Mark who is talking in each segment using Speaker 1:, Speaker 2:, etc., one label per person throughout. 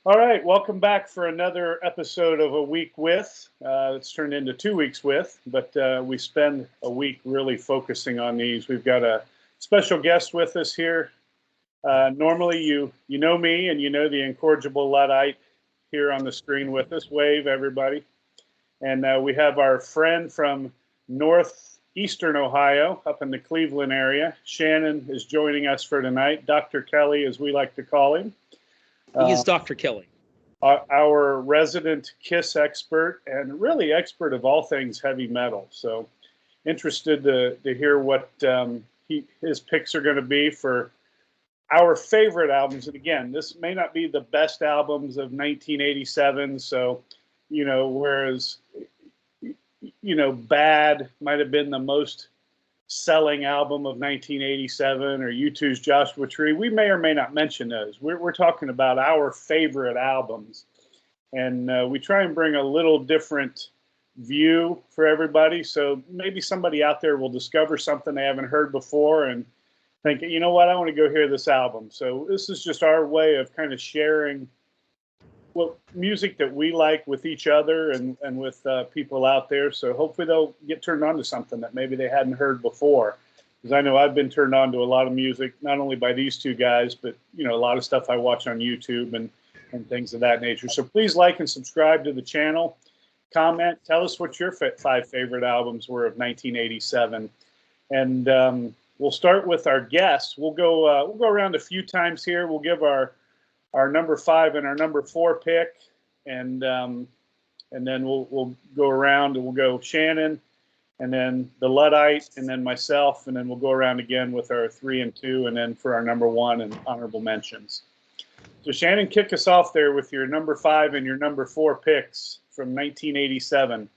Speaker 1: All right, welcome back for another episode of A Week With. It's turned into 2 weeks with, but we spend a week really focusing on these. We've got a special guest with us here. Normally, you know me and you know the incorrigible Luddite here on the screen with us. Wave, everybody. And we have our friend from northeastern Ohio, up in the Cleveland area. Shannon is joining us for tonight. Dr. Kelly, as we like to call him.
Speaker 2: He is Dr. Kelly.
Speaker 1: Our resident KISS expert and really expert of all things heavy metal. So interested to hear what his picks are going to be for our favorite albums. And again, this may not be the best albums of 1987. So, whereas, Bad might have been the most selling album of 1987 or U2's Joshua Tree, we may or may not mention those. We're talking about our favorite albums. And we try and bring a little different view for everybody. So maybe somebody out there will discover something they haven't heard before and think, you know what, I want to go hear this album. So this is just our way of kind of sharing what music that we like with each other and with people out there. So hopefully they'll get turned on to something that maybe they hadn't heard before. Because I know I've been turned on to a lot of music, not only by these two guys, but, a lot of stuff I watch on YouTube and things of that nature. So please like and subscribe to the channel. Comment. Tell us what your 5 favorite albums were of 1987. And we'll start with our guests. We'll go around a few times here. We'll give our number 5 and our number 4 pick, and then we'll go around and we'll go Shannon, and then the Luddite, and then myself, and then we'll go around again with our 3 and 2, and then for our number 1 and honorable mentions. So Shannon, kick us off there with your number 5 and your number 4 picks from 1987.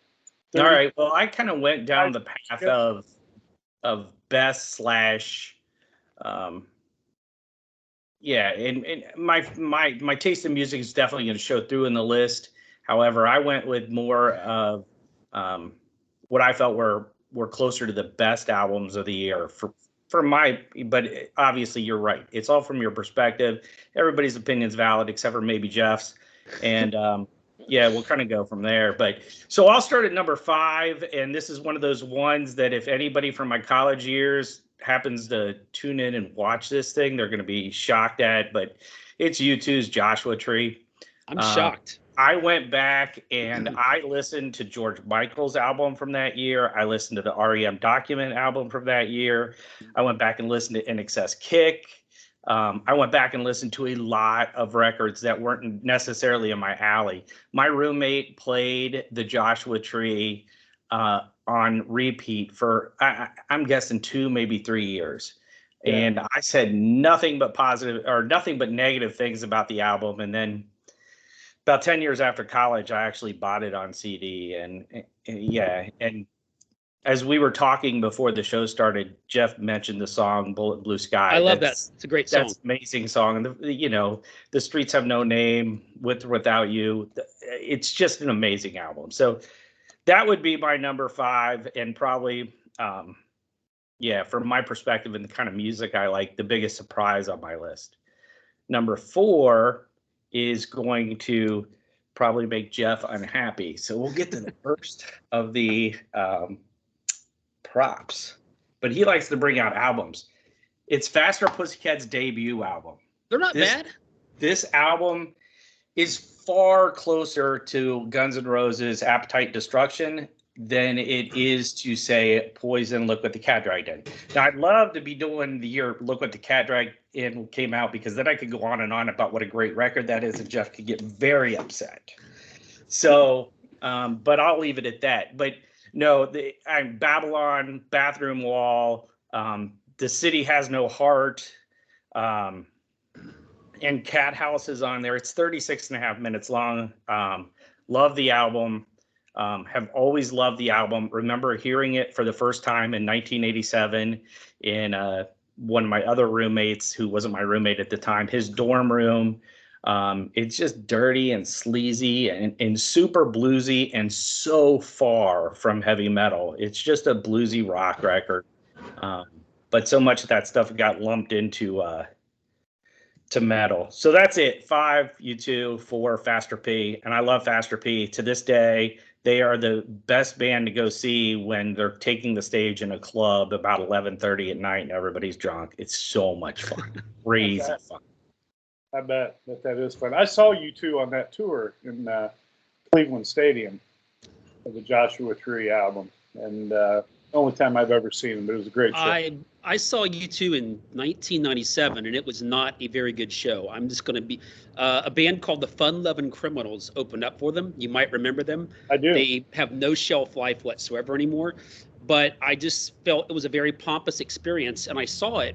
Speaker 3: All right. Well, I kind of went down the path of best slash. Yeah, and my taste in music is definitely going to show through in the list. However, I went with more of what I felt were closer to the best albums of the year for my. But obviously, you're right. It's all from your perspective. Everybody's opinion is valid, except for maybe Jeff's. And yeah, we'll kind of go from there. But so I'll start at number 5, and this is one of those ones that if anybody from my college years happens to tune in and watch this thing, they're going to be shocked at, but it's U2's Joshua Tree.
Speaker 2: I'm shocked.
Speaker 3: I went back and I listened to George Michael's album from that year. I listened to the REM Document album from that year. I went back and listened to NXS Kick. I went back and listened to a lot of records that weren't necessarily in my alley. My roommate played the Joshua Tree on repeat for, I'm guessing 2, maybe 3 years. Yeah. And I said nothing but positive or nothing but negative things about the album. And then about 10 years after college, I actually bought it on CD. And yeah. And as we were talking before the show started, Jeff mentioned the song Bullet Blue Sky.
Speaker 2: I love that. It's a great song.
Speaker 3: That's an amazing song. And The Streets Have No Name, With or Without You. It's just an amazing album. So that would be my number 5, and probably, from my perspective and the kind of music I like, the biggest surprise on my list. Number 4 is going to probably make Jeff unhappy. So we'll get to the first of the props. But he likes to bring out albums. It's Faster Pussycat's debut album.
Speaker 2: They're not bad.
Speaker 3: This album is far closer to Guns N' Roses' Appetite Destruction than it is to, say, Poison, Look What the Cat Dragged In. Now, I'd love to be doing the year Look What the Cat Dragged In came out, because then I could go on and on about what a great record that is, and Jeff could get very upset. So, but I'll leave it at that. But no, Babylon, Bathroom Wall, The City Has No Heart, and Cat House is on there. It's 36 and a half minutes long. Love the album. Have always loved the album. Remember hearing it for the first time in 1987 in one of my other roommates, who wasn't my roommate at the time, his dorm room. It's just dirty and sleazy and super bluesy and so far from heavy metal. It's just a bluesy rock record. But so much of that stuff got lumped into to metal. So that's it. 5 U2, 4 Faster P, and I love Faster P. To this day, they are the best band to go see when they're taking the stage in a club about 11:30 at night and everybody's drunk. It's so much fun. Crazy fun.
Speaker 1: I bet that is fun. I saw U2 on that tour in Cleveland Stadium for the Joshua Tree album, and only time I've ever seen them, but it was a great show.
Speaker 2: I saw U2 in 1997, and it was not a very good show. I'm just going to be a band called the Fun Lovin' Criminals opened up for them. You might remember them.
Speaker 1: I do.
Speaker 2: They have no shelf life whatsoever anymore, but I just felt it was a very pompous experience, and I saw it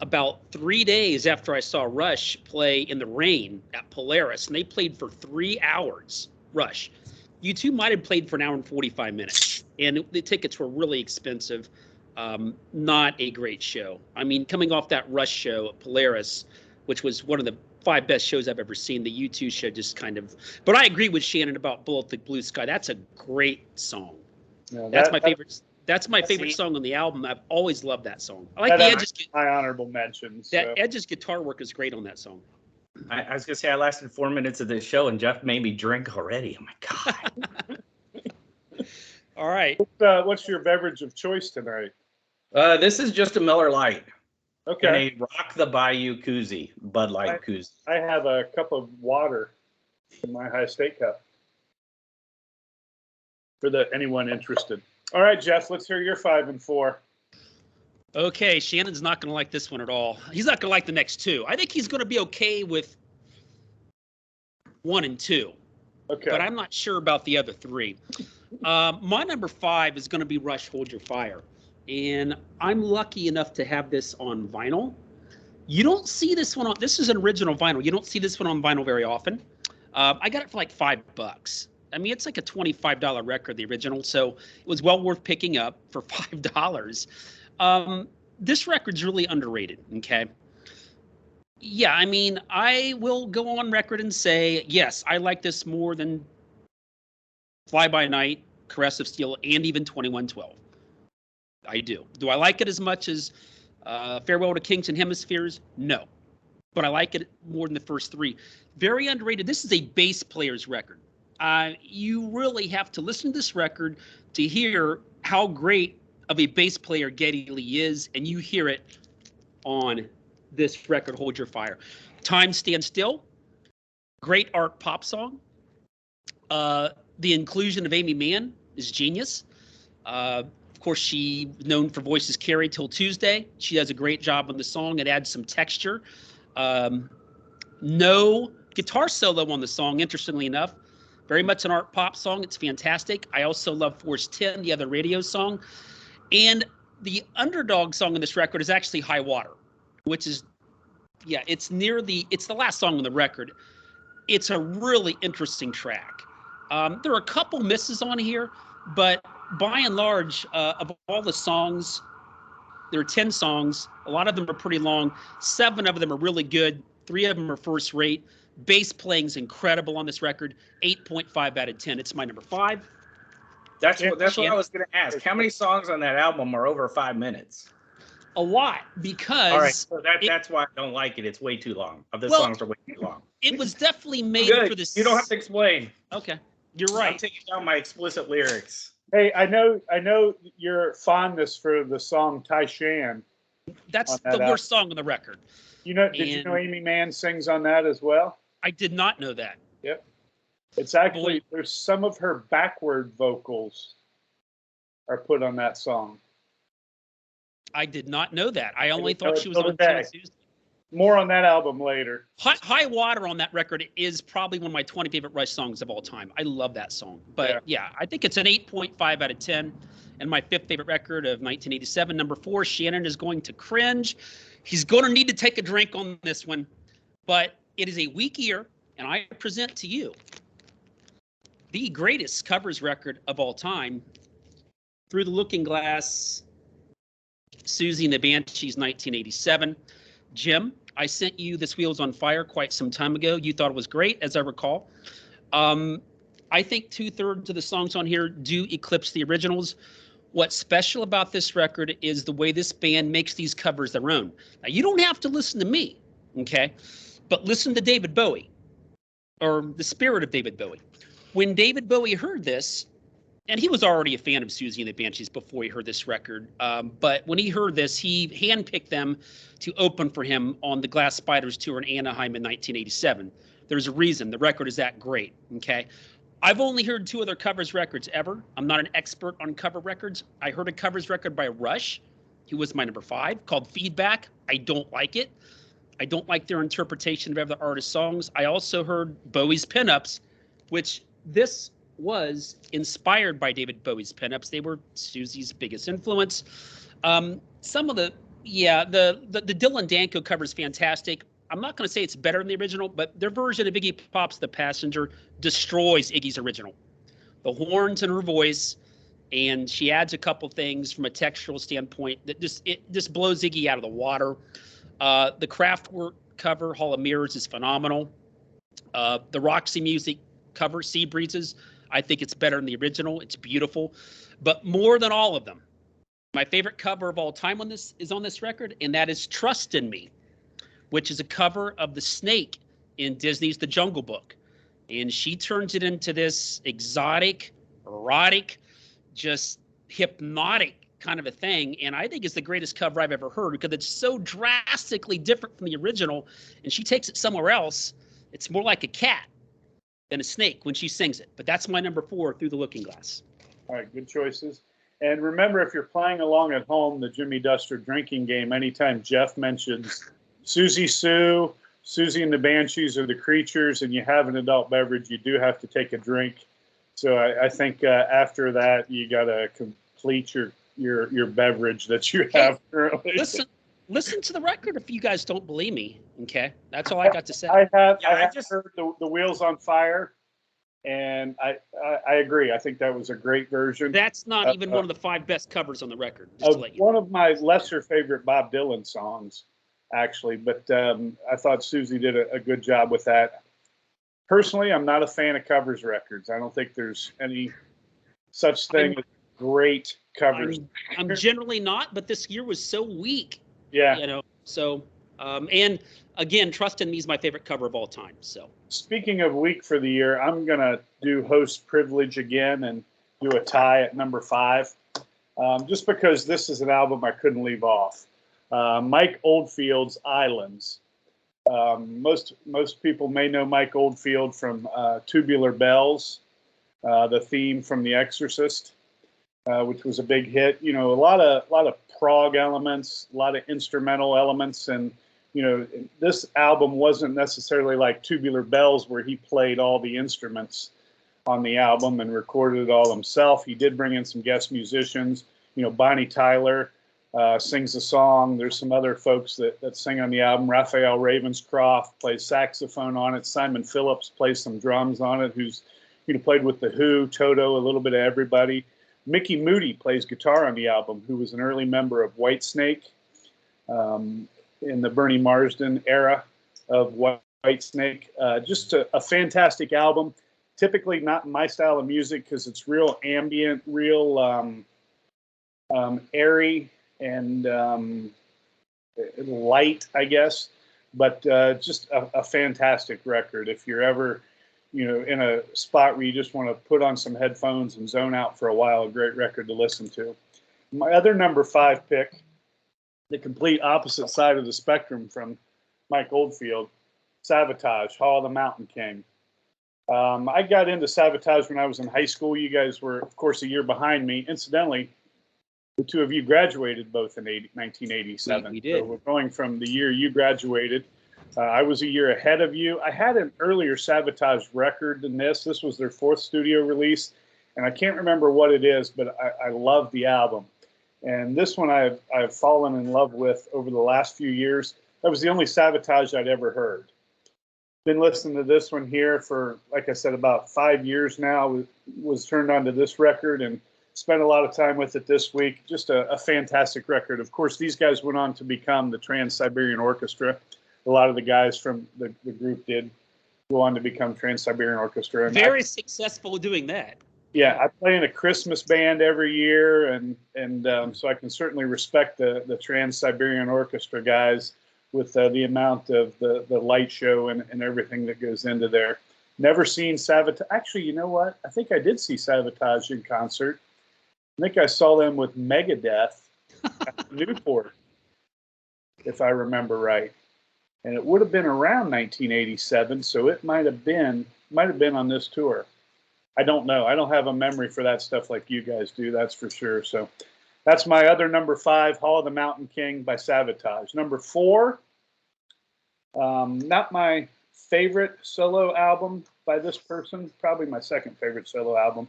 Speaker 2: about 3 days after I saw Rush play in the rain at Polaris, and they played for 3 hours. Rush. U2 might have played for an hour and 45 minutes, and the tickets were really expensive. Not a great show. I mean, coming off that Rush show at Polaris, which was one of the 5 best shows I've ever seen, the U2 show just kind of. But I agree with Shannon about Bullet the Blue Sky. That's a great song.
Speaker 1: Yeah,
Speaker 2: that's my favorite. That's my favorite song on the album. I've always loved that song. I like the Edge's.
Speaker 1: My honorable mentions.
Speaker 2: That Edge's guitar work is great on that song.
Speaker 3: I was gonna say I lasted 4 minutes of this show and Jeff made me drink already. Oh my god!
Speaker 2: All right.
Speaker 1: What's your beverage of choice tonight?
Speaker 3: This is just a Miller Lite.
Speaker 1: Okay.
Speaker 3: And a Rock the Bayou koozie, Bud Light koozie.
Speaker 1: I have a cup of water in my high state cup. For anyone interested. All right, Jeff. Let's hear your 5 and 4.
Speaker 2: Okay, Shannon's not going to like this one at all. He's not going to like the next 2. I think he's going to be okay with 1 and 2.
Speaker 1: Okay.
Speaker 2: But I'm not sure about the other 3. My number 5 is going to be Rush Hold Your Fire. And I'm lucky enough to have this on vinyl. You don't see this one on, this is an original vinyl. You don't see this one on vinyl very often. I got it for like $5. I mean, it's like a $25 record, the original. So it was well worth picking up for $5. This record's really underrated, okay? Yeah, I mean, I will go on record and say, yes, I like this more than Fly By Night, Caress of Steel, and even 2112. I do. Do I like it as much as Farewell to Kings and Hemispheres? No. But I like it more than the first 3. Very underrated. This is a bass player's record. You really have to listen to this record to hear how great of a bass player Geddy Lee is, and you hear it on this record, Hold Your Fire. Time Stand Still, great art pop song. The inclusion of Amy Mann is genius. Of course, she's known for voices Carrie Till Tuesday. She does a great job on the song. It adds some texture. No guitar solo on the song, interestingly enough. Very much an art pop song. It's fantastic. I also love Force 10, the other radio song. And the underdog song on this record is actually High Water, which is, yeah, it's the last song on the record. It's a really interesting track. There are a couple misses on here, but by and large, of all the songs, there are 10 songs. A lot of them are pretty long. 7 of them are really good. 3 of them are first rate. Bass playing's incredible on this record. 8.5 out of 10. It's my number 5.
Speaker 3: That's what I was going to ask. How many songs on that album are over 5 minutes?
Speaker 2: A lot, because
Speaker 3: all right, so that's why I don't like it. It's way too long. The songs are way too long.
Speaker 2: It was definitely made for this.
Speaker 3: You don't have to explain.
Speaker 2: Okay, you're right.
Speaker 3: I'm taking down my explicit lyrics.
Speaker 1: Hey, I know your fondness for the song Tai Shan.
Speaker 2: That's the worst song on the record.
Speaker 1: Did you know Amy Mann sings on that as well?
Speaker 2: I did not know that.
Speaker 1: Yep. It's actually, there's some of her backward vocals are put on that song.
Speaker 2: I did not know that. I only thought she was on Tuesday.
Speaker 1: More on that album later.
Speaker 2: High Water on that record is probably one of my 20 favorite Rush songs of all time. I love that song. But yeah, I think it's an 8.5 out of 10. And my 5th favorite record of 1987. Number 4, Shannon is going to cringe. He's going to need to take a drink on this one. But it is a weak year, and I present to you the greatest covers record of all time, Through the Looking Glass, Susie and the Banshees, 1987. Jim, I sent you This Wheel's on Fire quite some time ago. You thought it was great, as I recall. I think 2/3 of the songs on here do eclipse the originals. What's special about this record is the way this band makes these covers their own. Now, you don't have to listen to me. Okay. But listen to David Bowie, or the spirit of David Bowie. When David Bowie heard this, and he was already a fan of Susie and the Banshees before he heard this record, but when he heard this, he handpicked them to open for him on the Glass Spiders tour in Anaheim in 1987. There's a reason. The record is that great, okay? I've only heard 2 other covers records ever. I'm not an expert on cover records. I heard a covers record by Rush, who was my number 5, called Feedback. I don't like it. I don't like their interpretation of other artists' songs. I also heard Bowie's Pinups, which this was inspired by David Bowie's pinups. They were Susie's biggest influence. Some of the Dylan Danko cover is fantastic. I'm not going to say it's better than the original, but their version of Iggy Pop's The Passenger destroys Iggy's original. The horns in her voice, and she adds a couple things from a textural standpoint that just blows Iggy out of the water. The Kraftwerk cover, Hall of Mirrors, is phenomenal. The Roxy Music cover, Sea Breezes, I think it's better than the original. It's beautiful. But more than all of them, my favorite cover of all time on this is on this record, and that is Trust in Me, which is a cover of the snake in Disney's The Jungle Book. And she turns it into this exotic, erotic, just hypnotic kind of a thing. And I think it's the greatest cover I've ever heard because it's so drastically different from the original. And she takes it somewhere else. It's more like a cat than a snake when she sings it. But that's my number 4, Through the Looking Glass.
Speaker 1: All right, good choices. And remember, if you're playing along at home, the Jimmy Duster drinking game, anytime Jeff mentions Susie Sue, Susie and the Banshees, or the Creatures, and you have an adult beverage, you do have to take a drink. So I think after that, you got to complete your beverage that you have currently.
Speaker 2: Listen to the record if you guys don't believe me. Okay, that's all I got to say.
Speaker 1: I have heard the Wheels on Fire, and I agree. I think that was a great version.
Speaker 2: That's not even one of the 5 best covers on the record.
Speaker 1: One of my lesser favorite Bob Dylan songs, actually, but I thought Susie did a good job with that. Personally, I'm not a fan of covers records. I don't think there's any such thing as great covers.
Speaker 2: I'm generally not, but this year was so weak.
Speaker 1: Yeah.
Speaker 2: So, and again, Trust in Me is my favorite cover of all time. So,
Speaker 1: speaking of weak for the year, I'm going to do Host Privilege again and do a tie at number 5, just because this is an album I couldn't leave off. Mike Oldfield's Islands. Most people may know Mike Oldfield from Tubular Bells, the theme from The Exorcist, which was a big hit. A lot of prog elements, a lot of instrumental elements, and this album wasn't necessarily like Tubular Bells where he played all the instruments on the album and recorded it all himself. He did bring in some guest musicians. Bonnie Tyler sings the song. There's some other folks that sing on the album. Raphael Ravenscroft plays saxophone on it. Simon Phillips plays some drums on it, who's played with The Who, Toto, a little bit of everybody. Mickey Moody plays guitar on the album, who was an early member of Whitesnake in the Bernie Marsden era of Whitesnake. Just a fantastic album. Typically not my style of music because it's real ambient, real airy and light, I guess. But just a fantastic record. If you're ever in a spot where you just want to put on some headphones and zone out for a while, a great record to listen to. My other number 5 pick, the complete opposite side of the spectrum from Mike Oldfield, Savatage, Hall of the Mountain King. I got into Savatage when I was in high school. You guys were, of course, a year behind me. Incidentally, the 2 of you graduated both in 1987.
Speaker 2: We did.
Speaker 1: So we're going from the year you graduated. I was a year ahead of you. I had an earlier Savatage record than this. This was their 4th studio release, and I can't remember what it is, but I love the album. And this one I've fallen in love with over the last few years. That was the only Savatage I'd ever heard. Been listening to this one here for, like I said, about 5 years now. Was turned on to this record and spent a lot of time with it this week. Just a fantastic record. Of course, these guys went on to become the Trans-Siberian Orchestra. A lot of the guys from the group did go on to become Trans-Siberian Orchestra. And
Speaker 2: very successful doing that.
Speaker 1: Yeah, I play in a Christmas band every year, and so I can certainly respect the Trans-Siberian Orchestra guys. the amount of the light show and everything that goes into there. Never seen Sabotage. Actually, you know what? I think I did see Sabotage in concert. I think I saw them with Megadeth at Newport, if I remember right. And it would have been around 1987, so it might have been on this tour. I don't know. I don't have a memory for that stuff like you guys do, that's for sure. So that's my other number 5, Hall of the Mountain King by Sabotage. Number 4, not my favorite solo album by this person, probably my second favorite solo album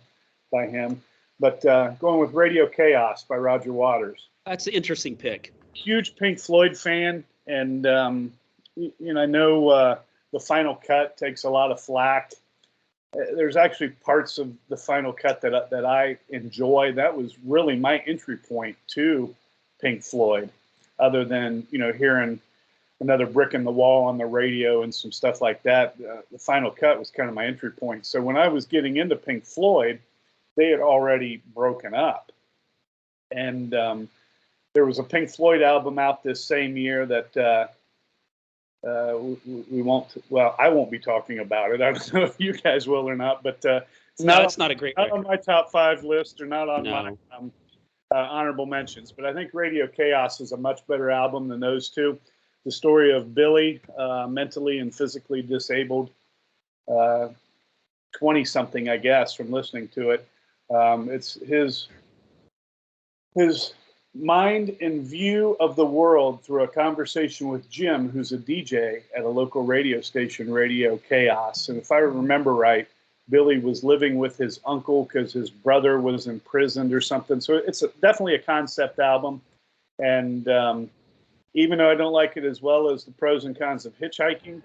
Speaker 1: by him, but going with Radio Chaos by Roger Waters.
Speaker 2: That's an interesting pick.
Speaker 1: Huge Pink Floyd fan, and I know the final cut takes a lot of flack. There's actually parts of the final cut that I enjoy. That was really my entry point to Pink Floyd, other than hearing another brick in the wall on the radio and some stuff like that. The final cut was kind of my entry point. So when I was getting into Pink Floyd, they had already broken up. And there was a Pink Floyd album out this same year that we won't, well, I won't be talking about it. I don't know if you guys will or not, but it's
Speaker 2: not a great
Speaker 1: not
Speaker 2: record.
Speaker 1: on my top 5 list or not on my honorable mentions. But I think Radio Chaos is a much better album than those two. The story of Billy, mentally and physically disabled, 20-something, I guess, from listening to it. It's his mind and view of the world through a conversation with Jim, who's a DJ at a local radio station, Radio Chaos. And if I remember right, Billy was living with his uncle because his brother was imprisoned or something. So it's definitely a concept album. And even though I don't like it as well as the Pros and Cons of Hitchhiking,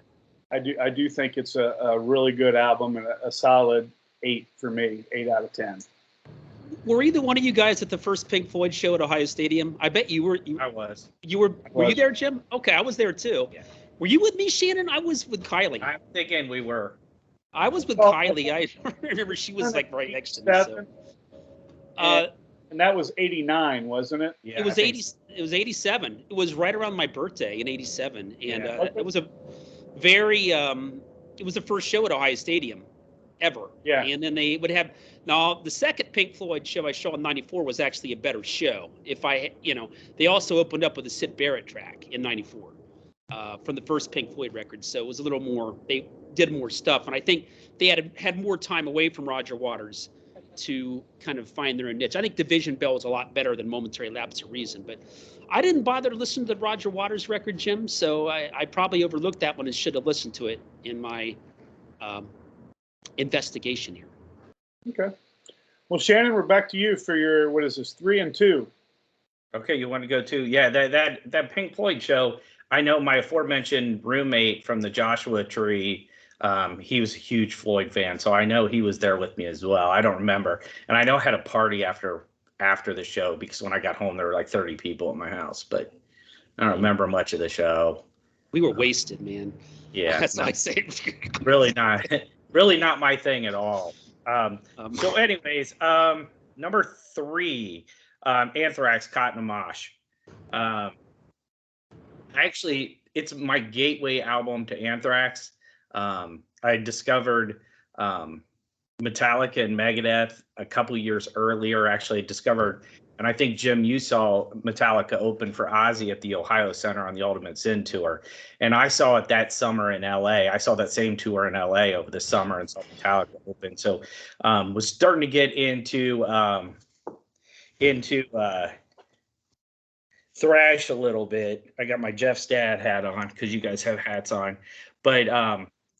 Speaker 1: I do think it's a really good album and a solid 8 for me, 8 out of 10.
Speaker 2: Were either one of you guys at the first Pink Floyd show at Ohio Stadium? I bet you were.
Speaker 3: I was.
Speaker 2: Were you there, Jim? Okay, I was there too.
Speaker 3: Yeah.
Speaker 2: Were you with me, Shannon? I was with Kylie.
Speaker 3: I'm thinking we were.
Speaker 2: I was with Kylie. I remember she was like right next to me. So.
Speaker 1: And that was 89, wasn't it?
Speaker 3: Yeah,
Speaker 2: it was 80. It was 87. It was right around my birthday in 87, and it was a very. It was the first show at Ohio Stadium, ever.
Speaker 1: Yeah.
Speaker 2: And then they would have. Now the second Pink Floyd show I saw in '94 was actually a better show. They also opened up with a Syd Barrett track in '94 from the first Pink Floyd record, so it was a little more. They did more stuff, and I think they had more time away from Roger Waters to kind of find their own niche. I think Division Bell is a lot better than Momentary Lapse of Reason, but I didn't bother to listen to the Roger Waters record, Jim, so I probably overlooked that one and should have listened to it in my investigation here.
Speaker 1: Okay. Well, Shannon, we're back to you for your, what is this, 3 and 2?
Speaker 3: Okay, you want to go to, yeah, that Pink Floyd show. I know my aforementioned roommate from the Joshua Tree. He was a huge Floyd fan, so I know he was there with me as well. I don't remember, and I know I had a party after the show because when I got home there were like 30 people at my house, but I don't remember much of the show.
Speaker 2: We were wasted, man.
Speaker 3: Yeah,
Speaker 2: that's what I say.
Speaker 3: really not my thing at all. So, anyways, number 3, Anthrax, Cotton and Mosh. Actually, it's my gateway album to Anthrax. I discovered Metallica and Megadeth a couple years earlier. Actually, discovered, and I think Jim, you saw Metallica open for Ozzy at the Ohio Center on the Ultimate Sin tour, and I saw it that summer in LA. I saw that same tour in LA over the summer and saw Metallica open. So, was starting to get into thrash a little bit. I got my Jeff Stad hat on because you guys have hats on, but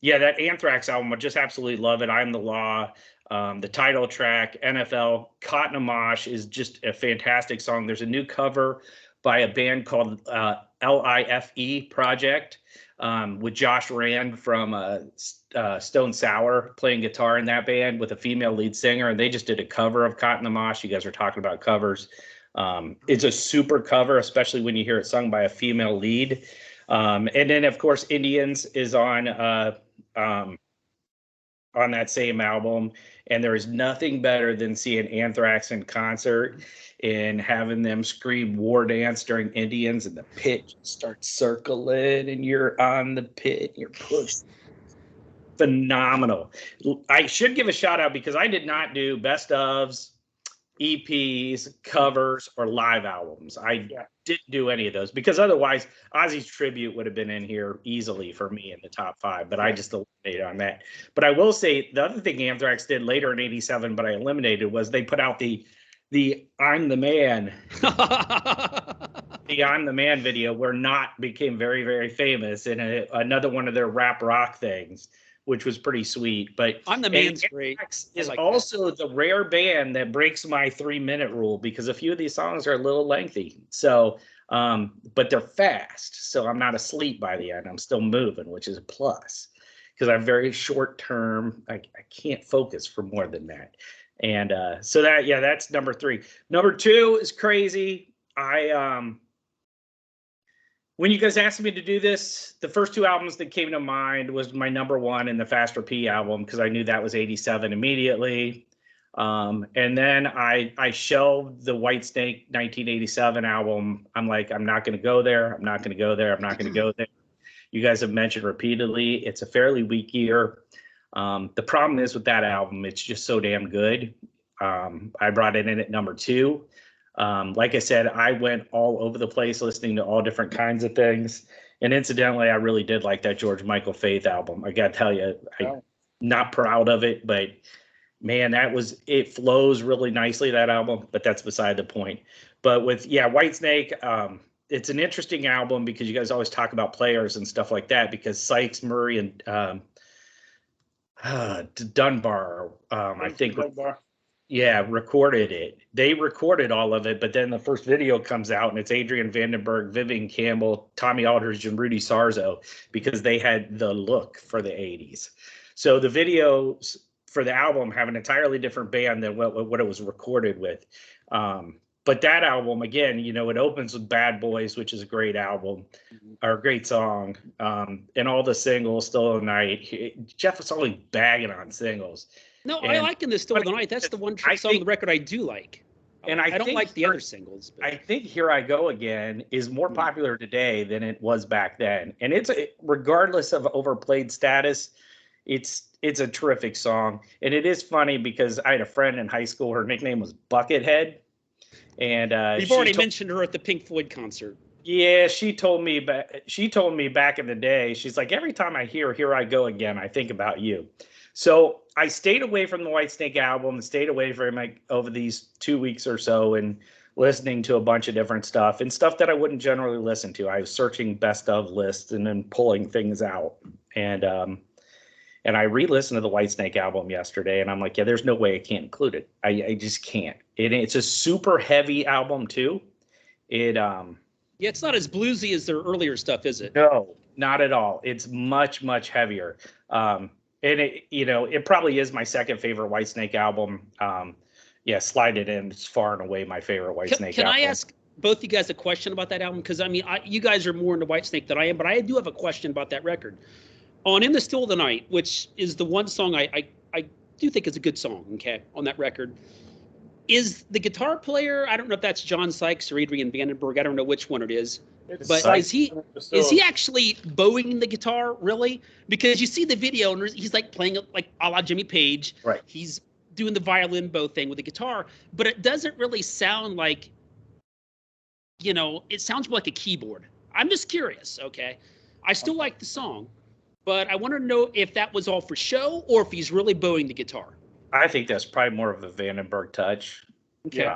Speaker 3: yeah, that Anthrax album, I just absolutely love it. I'm the Law, the title track, NFL, Cotton and Mosh is just a fantastic song. There's a new cover by a band called LIFE Project with Josh Rand from Stone Sour playing guitar in that band with a female lead singer, and they just did a cover of Cotton and Mosh. You guys are talking about covers. It's a super cover, especially when you hear it sung by a female lead. And then, of course, Indians is on on that same album, and there is nothing better than seeing Anthrax in concert and having them scream war dance during Indians and the pit starts circling and you're on the pit, you're pushed. Phenomenal. I should give a shout out because I did not do best ofs, EPs, covers, or live albums. I didn't do any of those because otherwise Ozzy's tribute would have been in here easily for me in the top 5, but I just eliminated on that. But I will say the other thing Anthrax did later in '87, but I eliminated, was they put out the I'm the Man. The I'm the Man video where Knot became very, very famous in another one of their rap rock things, which was pretty sweet. But
Speaker 2: I'm the Man's great.
Speaker 3: Is like also the rare band that breaks my 3-minute rule because a few of these songs are a little lengthy. So, but they're fast. So I'm not asleep by the end. I'm still moving, which is a plus because I'm very short term. I can't focus for more than that. And so that's number 3. Number 2 is crazy. When you guys asked me to do this, the first 2 albums that came to mind was my number 1 and the Faster P album, because I knew that was '87 immediately. And then I shelved the Whitesnake 1987 album. I'm like, I'm not going to go there. I'm not going to go there. I'm not going to go there. You guys have mentioned repeatedly, it's a fairly weak year. The problem is with that album, it's just so damn good. I brought it in at number 2. Like I said, I went all over the place listening to all different kinds of things. And incidentally, I really did like that George Michael Faith album. I got to tell you, I'm not proud of it, but man, it flows really nicely, that album, but that's beside the point. But with, Whitesnake, it's an interesting album because you guys always talk about players and stuff like that, because Sykes, Murray, and Dunbar, I think.
Speaker 1: Dunbar.
Speaker 3: Yeah, recorded it. They recorded all of it, but then the first video comes out and it's Adrian Vandenberg, Vivian Campbell, Tommy Aldridge, and Rudy Sarzo, because they had the look for the 80s. So the videos for the album have an entirely different band than what it was recorded with. But that album, again, it opens with Bad Boys, which is a great album, or a great song. And all the singles, Still the Night. Jeff was always bagging on singles.
Speaker 2: No, I like in the Still the Night. That's the one song on the record I do like. And I don't like the other singles. But.
Speaker 3: I think Here I Go Again is more popular today than it was back then. And regardless of overplayed status, it's a terrific song. And it is funny because I had a friend in high school. Her nickname was Buckethead. And
Speaker 2: you've already mentioned her at the Pink Floyd concert.
Speaker 3: Yeah, she told me back in the day, she's like, every time I hear Here I Go Again, I think about you. So I stayed away from the Whitesnake album and stayed away from it over these 2 weeks or so and listening to a bunch of different stuff and stuff that I wouldn't generally listen to. I was searching best of lists and then pulling things out. And I re-listened to the Whitesnake album yesterday and I'm like, there's no way I can't include it. I just can't. It's a super heavy album too.
Speaker 2: It's not as bluesy as their earlier stuff, is it?
Speaker 3: No, not at all. It's much, much heavier. And it probably is my second favorite Whitesnake album. Slide It In. It's far and away my favorite Whitesnake album.
Speaker 2: Can I ask both you guys a question about that album? Because you guys are more into Whitesnake than I am, but I do have a question about that record. On In the Still of the Night, which is the one song I do think is a good song, okay, on that record. Is the guitar player, I don't know if that's John Sykes or Adrian Vandenberg, I don't know which one it is. But is he actually bowing the guitar, really? Because you see the video and he's like playing like a la Jimmy Page.
Speaker 3: Right.
Speaker 2: He's doing the violin bow thing with the guitar, but it doesn't really sound like, it sounds more like a keyboard. I'm just curious, okay? I still like the song, but I want to know if that was all for show or if he's really bowing the guitar.
Speaker 3: I think that's probably more of a Vandenberg touch.
Speaker 2: Okay.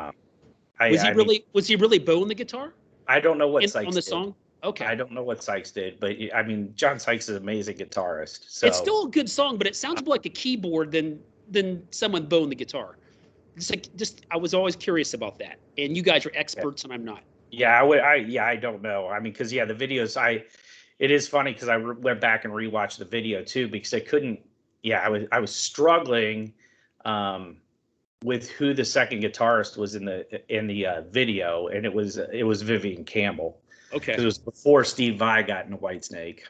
Speaker 2: Was he really bowing the guitar?
Speaker 3: I don't know what Sykes
Speaker 2: on the
Speaker 3: did.
Speaker 2: Song. Okay.
Speaker 3: I don't know what Sykes did, but John Sykes is an amazing guitarist. So
Speaker 2: it's still a good song, but it sounds more like a keyboard than someone bowing the guitar. I was always curious about that, and you guys are experts, and I'm not.
Speaker 3: Yeah, I don't know. Because the videos, it is funny because I went back and rewatched the video too because I couldn't. Yeah, I was struggling with who the second guitarist was in the video, and it was Vivian Campbell.
Speaker 2: Okay.
Speaker 3: It was before Steve Vai got into Whitesnake.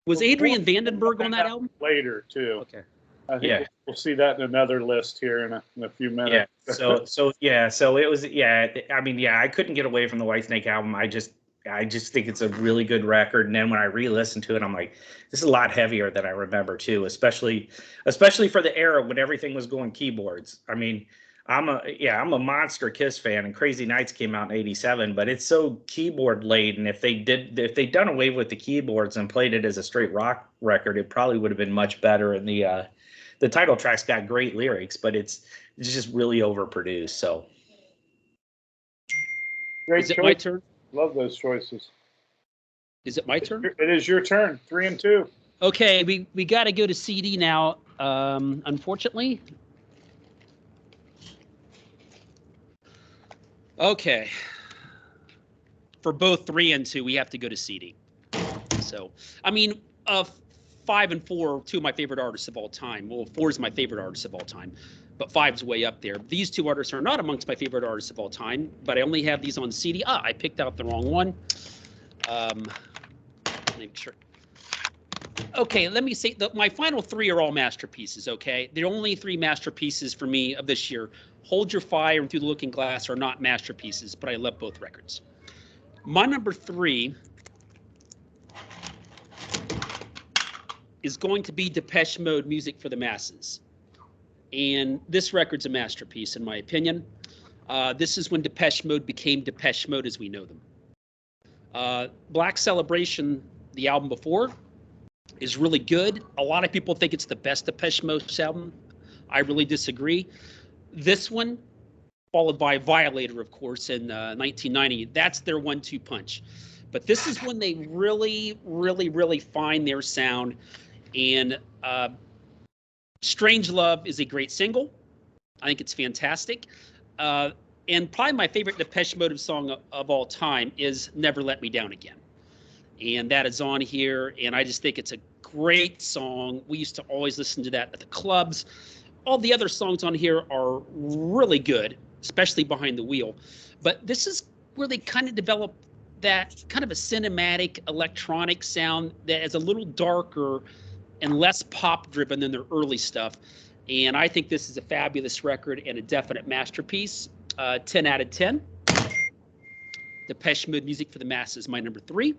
Speaker 2: Was Adrian Vandenberg on that album?
Speaker 1: Later too.
Speaker 2: Okay.
Speaker 1: I think
Speaker 3: Yeah.
Speaker 1: we'll see that in another list here in a few minutes.
Speaker 3: Yeah. So it was. Yeah. I mean, yeah. I couldn't get away from the Whitesnake album. I just think it's a really good record. And then when I re-listened to it, I'm like, this is a lot heavier than I remember too. Especially for the era when everything was going keyboards. I mean, I'm a monster Kiss fan, and Crazy Nights came out in '87, but it's so keyboard laden. If they'd done away with the keyboards and played it as a straight rock record, it probably would have been much better. And the title track's got great lyrics, but it's just really overproduced. So,
Speaker 1: Great
Speaker 2: Is it
Speaker 1: choice.
Speaker 2: my turn?
Speaker 1: Love those choices.
Speaker 2: Is it my turn?
Speaker 1: It is your turn. 3 and 2.
Speaker 2: Okay, we got to go to CD now. Unfortunately. Okay. For both 3 and 2, we have to go to CD. So, I mean, 5 and 4 are 2 of my favorite artists of all time. Well, 4 is my favorite artist of all time, but 5's way up there. These 2 artists are not amongst my favorite artists of all time, but I only have these on CD. I picked out the wrong one. Let me make sure. Okay, let me say my final 3 are all masterpieces, okay? The only 3 masterpieces for me of this year, Hold Your Fire and Through the Looking Glass, are not masterpieces, but I love both records. My number 3 is going to be Depeche Mode, Music for the Masses. And this record's a masterpiece, in my opinion. This is when Depeche Mode became Depeche Mode as we know them. Black Celebration, the album before, is really good. A lot of people think it's the best Depeche Mode album. I really disagree. This one, followed by Violator, of course, in 1990, that's their 1-2 punch. But this is when they really, really, really find their sound. And Strange Love is a great single. I think it's fantastic. And probably my favorite Depeche Mode song of all time is Never Let Me Down Again. And that is on here, and I just think it's a great song. We used to always listen to that at the clubs. All the other songs on here are really good, especially Behind the Wheel. But this is where they kind of develop that kind of a cinematic electronic sound that is a little darker and less pop-driven than their early stuff. And I think this is a fabulous record and a definite masterpiece. 10 out of 10. Depeche Mode, Music for the Masses, my number 3.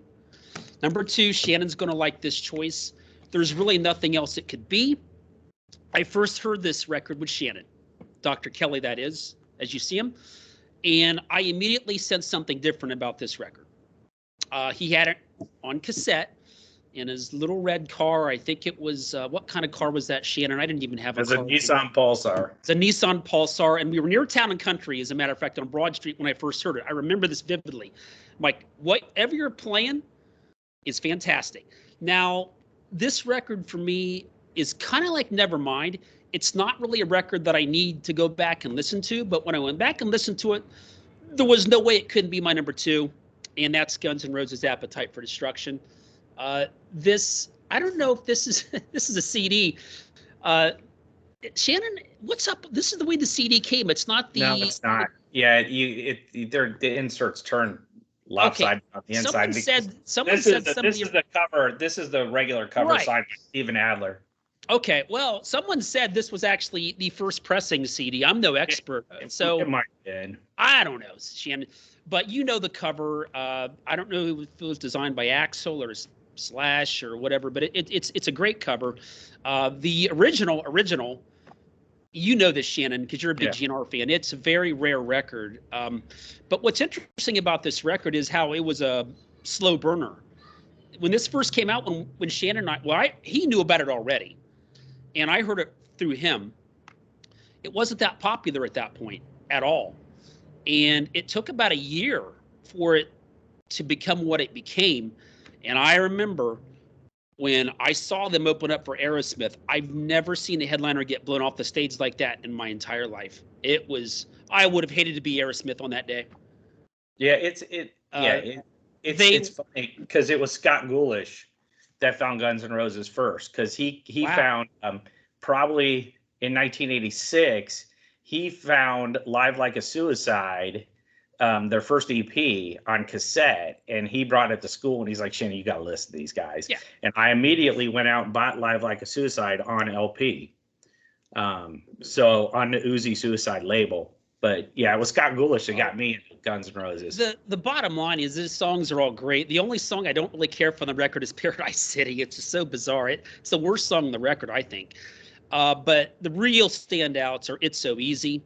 Speaker 2: Number 2, Shannon's going to like this choice. There's really nothing else it could be. I first heard this record with Shannon, Dr. Kelly, that is, as you see him. And I immediately sensed something different about this record. He had it on cassette in his little red car. I think it was, what kind of car was that, Shannon? I didn't even have a car.
Speaker 3: It was a Nissan Pulsar.
Speaker 2: It's a Nissan Pulsar, and we were near Town and Country, as a matter of fact, on Broad Street when I first heard it. I remember this vividly. I'm like, whatever you're playing is fantastic. Now, this record for me is kind of like Nevermind. It's not really a record that I need to go back and listen to, but when I went back and listened to it, there was no way it couldn't be my number 2, and that's Guns N' Roses' Appetite for Destruction. This, I don't know if this is this is a CD. Shannon, what's up? This is the way the CD came. It's not the.
Speaker 3: No, it's not. Yeah, the inserts turn lopsided on the inside.
Speaker 2: Someone said
Speaker 3: this is the cover. This is the regular cover
Speaker 2: Right.
Speaker 3: side by Steven Adler.
Speaker 2: Okay, well, someone said this was actually the first pressing CD. I'm no expert, so
Speaker 3: It might have been.
Speaker 2: I don't know, Shannon. But you know the cover. I don't know if it was designed by Axl or Slash or whatever, but it's a great cover. The original, you know this, Shannon, because you're a big GNR fan. It's a very rare record. But what's interesting about this record is how it was a slow burner. When this first came out, when Shannon and he knew about it already, and I heard it through him. It wasn't that popular at that point at all. And it took about a year for it to become what it became. And I remember when I saw them open up for Aerosmith, I've never seen a headliner get blown off the stage like that in my entire life. I would have hated to be Aerosmith on that day.
Speaker 3: Yeah, it's funny because it was Scott Goulash that found Guns N' Roses first, because he found probably in 1986 he found Live Like a Suicide, their first EP, on cassette, and he brought it to school, and he's like, Shannon, you got to listen to these guys.
Speaker 2: Yeah.
Speaker 3: And I immediately went out and bought Live Like a Suicide on LP. So on the Uzi Suicide label. But yeah, it was Scott Goulash that got me into Guns N' Roses.
Speaker 2: The bottom line is these songs are all great. The only song I don't really care for on the record is Paradise City. It's just so bizarre. It's the worst song on the record, I think. But the real standouts are It's So Easy,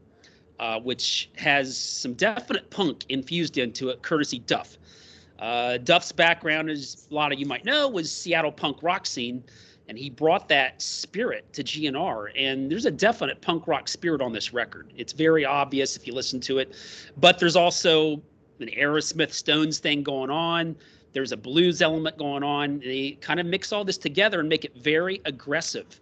Speaker 2: which has some definite punk infused into it, courtesy Duff. Duff's background, as a lot of you might know, was Seattle punk rock scene, and he brought that spirit to GNR. And there's a definite punk rock spirit on this record. It's very obvious if you listen to it, but there's also an Aerosmith Stones thing going on. There's a blues element going on. They kind of mix all this together and make it very aggressive.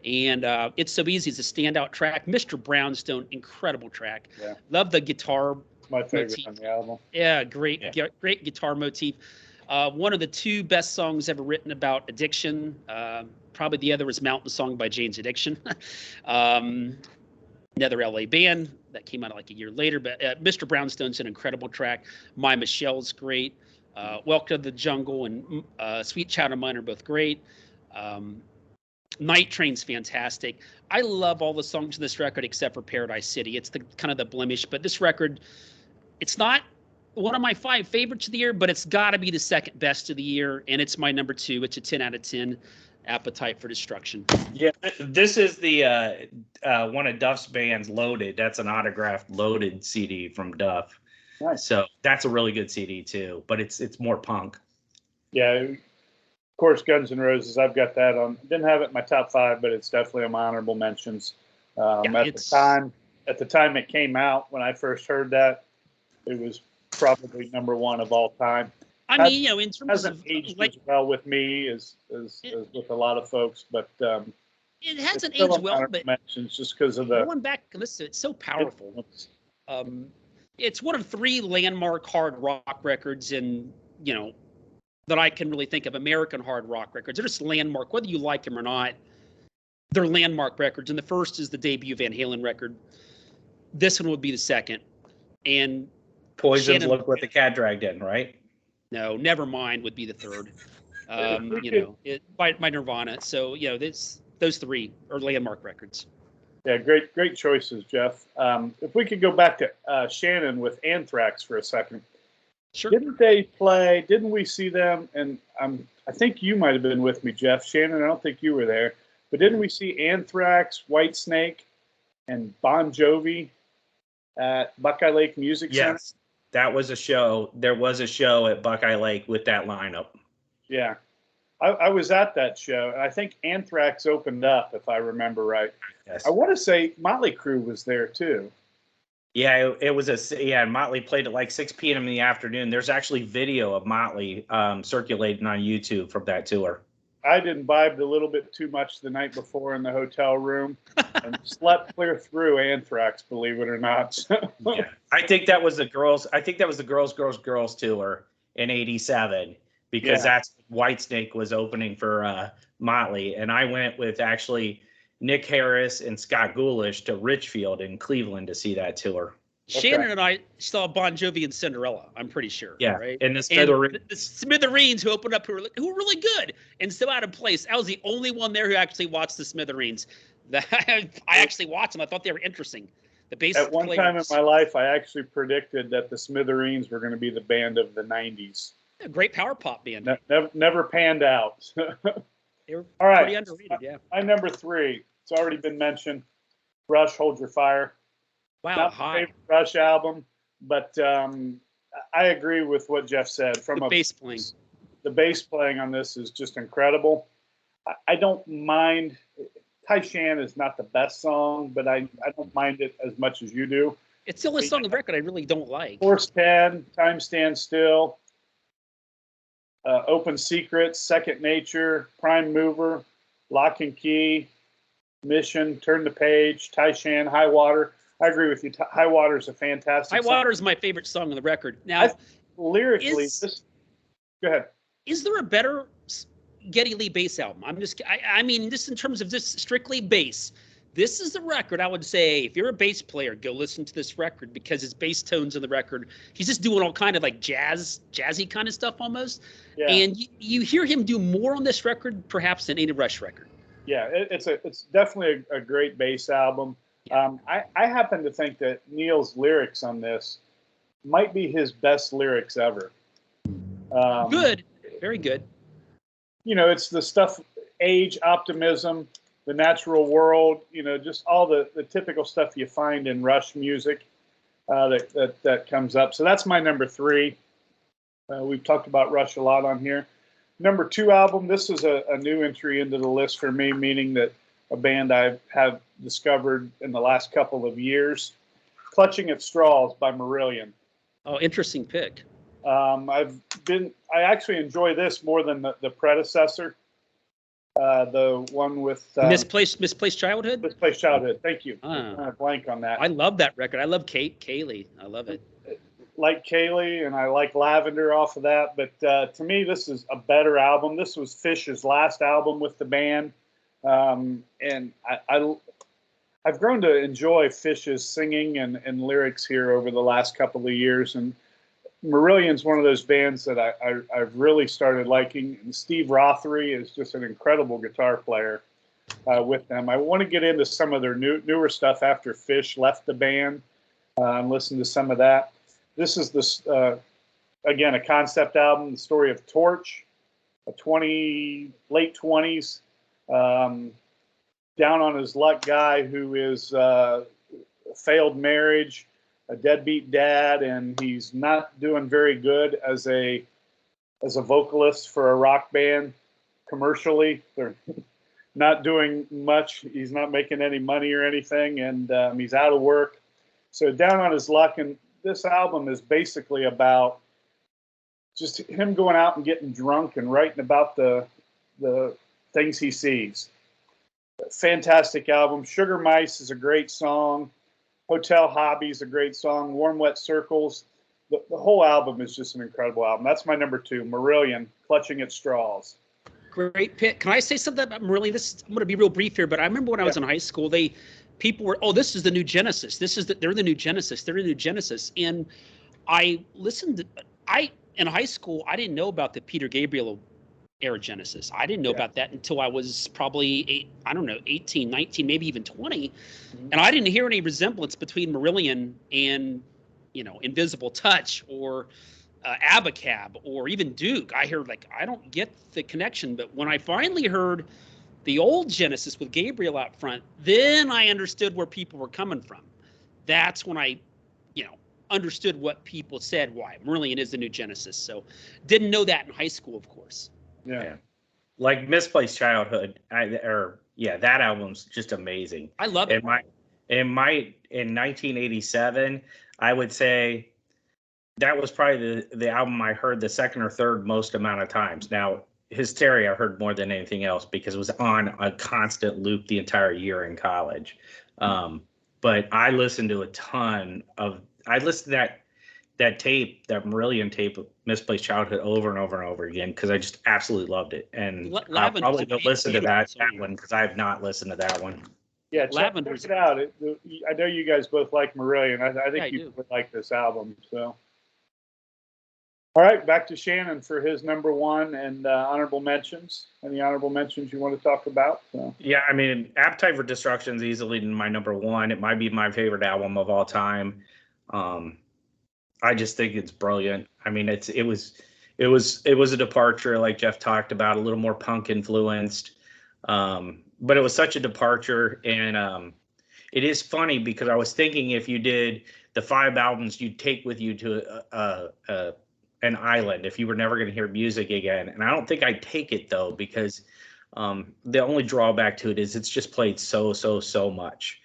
Speaker 2: And It's So Easy is a standout track. Mr. Brownstone, incredible track.
Speaker 1: Yeah.
Speaker 2: Love the guitar.
Speaker 1: My favorite
Speaker 2: motif
Speaker 1: on the album.
Speaker 2: Yeah, great guitar motif. One of the two best songs ever written about addiction. Probably the other was Mountain Song by Jane's Addiction. Another LA band that came out like a year later. But Mr. Brownstone's an incredible track. My Michelle's great. Welcome to the Jungle and Sweet Child of Mine are both great. Night Train's fantastic. I love all the songs in this record except for Paradise City. It's the kind of the blemish, but this record, it's not one of my 5 favorites of the year, but it's got to be the second best of the year, and it's my number 2. It's a 10 out of 10. Appetite for Destruction.
Speaker 3: Yeah, this is the one of Duff's bands, Loaded. That's an autographed Loaded CD from Duff.
Speaker 1: Nice.
Speaker 3: So that's a really good CD too, but it's more punk.
Speaker 1: Yeah, of course, Guns N' Roses. I've got that on. Didn't have it in my top 5, but it's definitely on my honorable mentions. At the time it came out, when I first heard that, it was probably number 1 of all time.
Speaker 2: I mean, you know, in terms
Speaker 1: Hasn't
Speaker 2: of
Speaker 1: aged
Speaker 2: like,
Speaker 1: as well with me as with a lot of folks, but
Speaker 2: it hasn't
Speaker 1: it's still
Speaker 2: aged
Speaker 1: on
Speaker 2: well,
Speaker 1: honorable
Speaker 2: but
Speaker 1: mentions just because of the
Speaker 2: going back, listen, it's so powerful. It's one of 3 landmark hard rock records, and you know, that I can really think of, American hard rock records. They're just landmark, whether you like them or not. They're landmark records, and the first is the debut Van Halen record. This one would be the second, and
Speaker 3: Poison's
Speaker 2: Shannon,
Speaker 3: Look What the Cat Dragged In, right?
Speaker 2: No, Nevermind would be the third. By Nirvana. So you know, those 3 are landmark records.
Speaker 1: Yeah, great choices, Jeff. If we could go back to Shannon with Anthrax for a second.
Speaker 2: Sure.
Speaker 1: Didn't we see them? And I think you might have been with me, Jeff. Shannon, I don't think you were there. But didn't we see Anthrax, Whitesnake, and Bon Jovi at Buckeye Lake Music Center?
Speaker 3: Yes, that was a show. There was a show at Buckeye Lake with that lineup.
Speaker 1: Yeah. I was at that show, and I think Anthrax opened up, if I remember right.
Speaker 3: Yes.
Speaker 1: I want to say Motley Crue was there, too.
Speaker 3: Yeah, it was Motley played at like 6 p.m. in the afternoon. There's actually video of Motley circulating on YouTube from that tour.
Speaker 1: I'd imbibed a little bit too much the night before in the hotel room and slept clear through Anthrax, believe it or not.
Speaker 3: Yeah. I think that was the girls tour in '87 because that's Whitesnake was opening for Motley, and I went with actually Nick Harris and Scott Goulash to Richfield in Cleveland to see that tour.
Speaker 2: Shannon and I saw Bon Jovi and Cinderella, I'm pretty sure.
Speaker 3: Yeah,
Speaker 2: right?
Speaker 3: and the
Speaker 2: Smithereens who opened up who were really good and still out of place. I was the only one there who actually watched the Smithereens. I actually watched them. I thought they were interesting. The bass
Speaker 1: At one time in my life, I actually predicted that the Smithereens were going to be the band of the 90s.
Speaker 2: A great power pop band.
Speaker 1: Never panned out.
Speaker 2: They were
Speaker 1: All right.
Speaker 2: pretty underrated, yeah.
Speaker 1: My number 3, it's already been mentioned, Rush, Hold Your Fire.
Speaker 2: Wow,
Speaker 1: Not my favorite Rush album, but I agree with what Jeff said.
Speaker 2: The bass playing.
Speaker 1: The bass playing on this is just incredible. I don't mind. Tai Shan is not the best song, but I don't mind it as much as you do.
Speaker 2: It's the only song on the record I really don't like.
Speaker 1: Horse 10, Time Stands Still, Open Secrets, Second Nature, Prime Mover, Lock and Key, Mission, Turn the Page, Tai Shan, High Water. I agree with you. High Water is a fantastic
Speaker 2: song. High Water is my favorite song on the record. Now,
Speaker 1: lyrically, go ahead.
Speaker 2: Is there a better Geddy Lee bass album? I mean, just in terms of just strictly bass, this is the record I would say, if you're a bass player, go listen to this record because his bass tones in the record, he's just doing all kind of like jazzy kind of stuff almost. Yeah. And you hear him do more on this record perhaps than any Rush record.
Speaker 1: Yeah, it's definitely a great bass album. I happen to think that Neil's lyrics on this might be his best lyrics ever.
Speaker 2: Good, very good.
Speaker 1: It's the stuff, age, optimism, the natural world, just all the typical stuff you find in Rush music that comes up. So that's my number 3. We've talked about Rush a lot on here. Number 2 album, this is a new entry into the list for me, meaning that a band I have discovered in the last couple of years, Clutching at Straws by Marillion.
Speaker 2: Oh, interesting pick.
Speaker 1: I actually enjoy this more than the predecessor, the one with
Speaker 2: Misplaced Childhood.
Speaker 1: Misplaced Childhood. Thank you. I'm kind of blank on that.
Speaker 2: I love that record. I love Kaylee. I love it.
Speaker 1: Like Kaylee, and I like Lavender off of that. But to me, this is a better album. This was Fish's last album with the band, and I've grown to enjoy Fish's singing and lyrics here over the last couple of years. And Marillion's one of those bands that I've really started liking. And Steve Rothery is just an incredible guitar player with them. I want to get into some of their newer stuff after Fish left the band and listen to some of that. This is again, a concept album, the story of Torch, a late 20s, down on his luck guy who is failed marriage, a deadbeat dad, and he's not doing very good as a vocalist for a rock band commercially. They're not doing much. He's not making any money or anything, and he's out of work. So down on his luck, and this album is basically about just him going out and getting drunk and writing about the things he sees. Fantastic album. Sugar Mice is a great song. Hotel Hobby is a great song. Warm Wet Circles. The whole album is just an incredible album. That's my number 2, Marillion, Clutching at Straws.
Speaker 2: Great pick. Can I say something about Marillion? I'm going to be real brief here, but I remember when I was in high school, people were, this is the new Genesis. They're the new Genesis. They're the new Genesis. And I listened in high school, I didn't know about the Peter Gabriel era Genesis. I didn't know about that until I was probably 18, 19, maybe even 20. Mm-hmm. And I didn't hear any resemblance between Marillion and, Invisible Touch or Abacab or even Duke. I heard I don't get the connection. But when I finally heard the old Genesis with Gabriel out front, then I understood where people were coming from. That's when I, understood what people said, why Marillion is the new Genesis. So didn't know that in high school, of course.
Speaker 3: Yeah. Like Misplaced Childhood, that album's just amazing.
Speaker 2: I love it.
Speaker 3: In 1987, I would say that was probably the album I heard the second or third most amount of times. Now, Hysteria I heard more than anything else because it was on a constant loop the entire year in college. But I listened to I listened to that tape, that Marillion tape of Misplaced Childhood over and over and over again because I just absolutely loved it. And I'll probably go listen to that one because I have not listened to that one.
Speaker 1: Yeah, check it out. I know you guys both like Marillion. I think you would like this album. So, all right, back to Shannon for his number 1 and honorable mentions. Any honorable mentions you want to talk about? So.
Speaker 3: Yeah, I mean, Appetite for Destruction is easily my number 1. It might be my favorite album of all time. I just think it's brilliant. I mean, it was a departure, like Jeff talked about, a little more punk influenced. But it was such a departure, and it is funny because I was thinking if you did the 5 albums you'd take with you to an island if you were never going to hear music again, and I don't think I'd take it though because the only drawback to it is it's just played so much.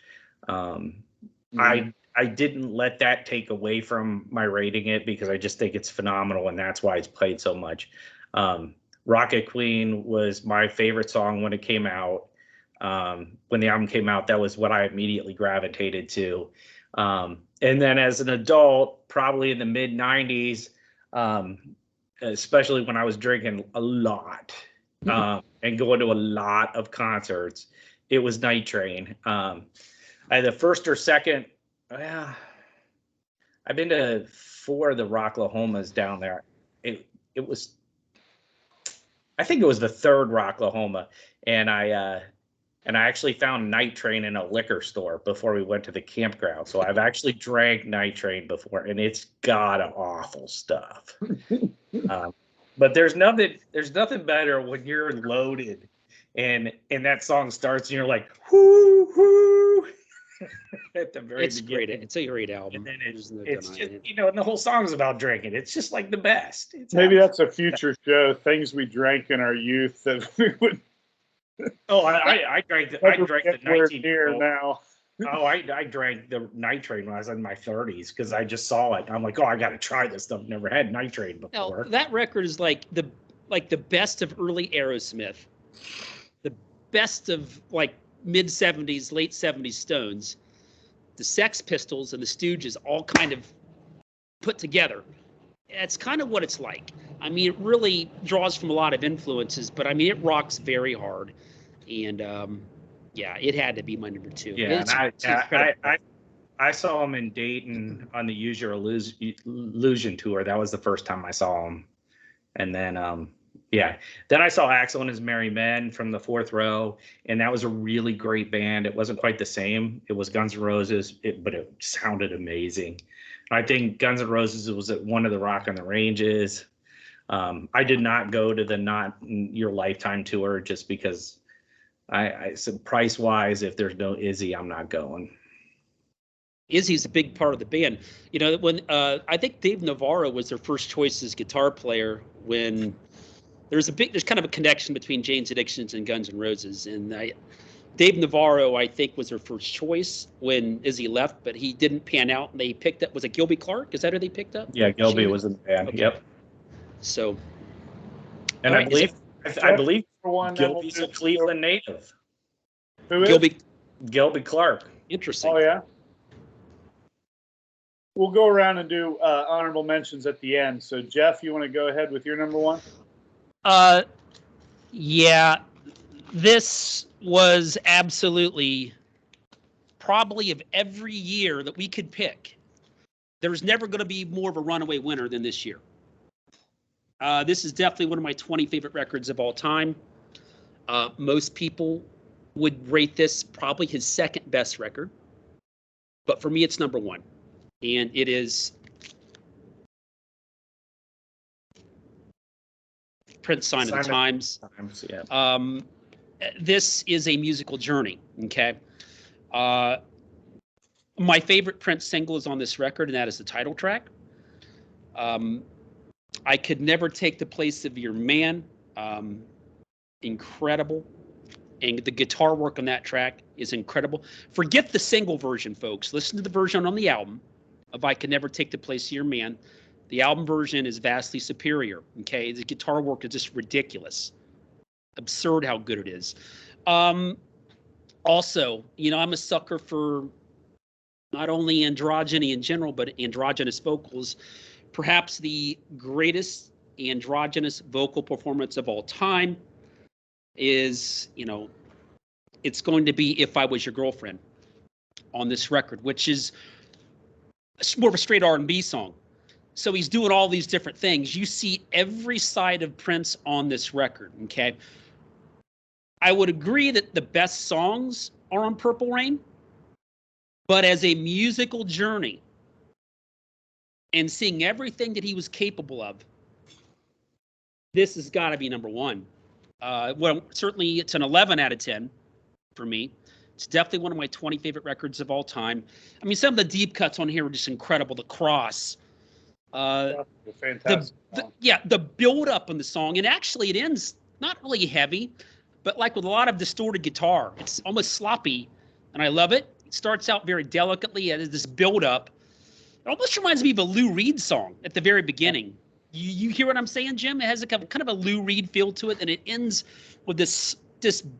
Speaker 3: I didn't let that take away from my rating it because I just think it's phenomenal, and that's why it's played so much. Rocket Queen was my favorite song when it came out. When the album came out, that was what I immediately gravitated to. And then as an adult, probably in the mid 90s, especially when I was drinking a lot and going to a lot of concerts, it was Night Train. The first or second, I've been to 4 of the Rocklahomas down there. It was, I think it was the 3rd Rocklahoma, and I And I actually found Night Train in a liquor store before we went to the campground. So I've actually drank Night Train before, and it's god awful stuff. But there's nothing better when you're loaded and that song starts and you're like, whoo, whoo. At the very beginning.
Speaker 2: Great. It's a great album.
Speaker 3: And then
Speaker 2: There's no
Speaker 3: it's just,
Speaker 2: denying it.
Speaker 3: you know, and the whole song's about drinking. It's just like the best. It's
Speaker 1: Maybe that's a future show, things we drank in our youth that we would.
Speaker 3: Oh, I drank the 19
Speaker 1: here now.
Speaker 3: Oh, I drank the Night Train when I was in my 30s because I just saw it. I'm like, oh, I got to try this stuff. Never had Night Train before.
Speaker 2: Now, that record is like the best of early Aerosmith, the best of like mid 70s, late 70s Stones, the Sex Pistols and the Stooges all kind of put together. It's kind of what it's like. I mean, it really draws from a lot of influences, but I mean, it rocks very hard. And yeah, it had to be my number 2.
Speaker 3: Yeah, and I saw him in Dayton on the Use Your Illusion tour. That was the first time I saw him. And then then I saw Axl and his Merry Men from the Fourth Row, and that was a really great band. It wasn't quite the same. It was Guns N' Roses, but it sounded amazing. I think Guns N' Roses was at one of the Rock on the Ranges. I did not go to the Not Your Lifetime tour just because I said price wise, if there's no Izzy, I'm not going.
Speaker 2: Izzy's a big part of the band. You know, when I think Dave Navarro was their first choice as guitar player when there's kind of a connection between Jane's Addictions and Guns N' Roses. And Dave Navarro, I think, was their first choice when Izzy left, but he didn't pan out. And they picked up, was it Gilby Clarke? Is that who they picked up?
Speaker 3: Yeah, Gilby was in the band. Okay. Yep.
Speaker 2: So,
Speaker 3: and
Speaker 2: right,
Speaker 3: I believe Gilby's a Cleveland native.
Speaker 1: Who is?
Speaker 3: Gilby Clarke.
Speaker 2: Interesting.
Speaker 1: Oh, yeah. We'll go around and do honorable mentions at the end. So, Jeff, you want to go ahead with your number 1?
Speaker 2: Yeah, this was absolutely probably of every year that we could pick. There's never going to be more of a runaway winner than this year. This is definitely one of my 20 favorite records of all time. Most people would rate this probably his second best record. But for me, it's number 1. And it is Prince Sign of the Times.
Speaker 3: Yeah.
Speaker 2: This is a musical journey, okay? My favorite Prince single is on this record, and that is the title track. I Could Never Take the Place of Your Man. Incredible. And the guitar work on that track is incredible. Forget the single version, folks. Listen to the version on the album of I Could Never Take the Place of Your Man. The album version is vastly superior, okay? The guitar work is just ridiculous. Absurd how good it is. Also, you know, I'm a sucker for not only androgyny in general, but androgynous vocals. Perhaps the greatest androgynous vocal performance of all time is, you know, it's going to be If I Was Your Girlfriend on this record, which is more of a straight R&B song. So he's doing all these different things. You see every side of Prince on this record, okay? I would agree that the best songs are on Purple Rain, but as a musical journey and seeing everything that he was capable of, this has got to be number 1. Well, certainly it's an 11 out of 10 for me. It's definitely one of my 20 favorite records of all time. I mean, some of the deep cuts on here are just incredible. The Cross.
Speaker 1: Fantastic.
Speaker 2: The build up on the song, and actually it ends not really heavy, but like with a lot of distorted guitar. It's almost sloppy, and I love it. It starts out very delicately as this build up. It almost reminds me of a Lou Reed song at the very beginning. You hear what I'm saying, Jim? It has kind of a Lou Reed feel to it, and it ends with this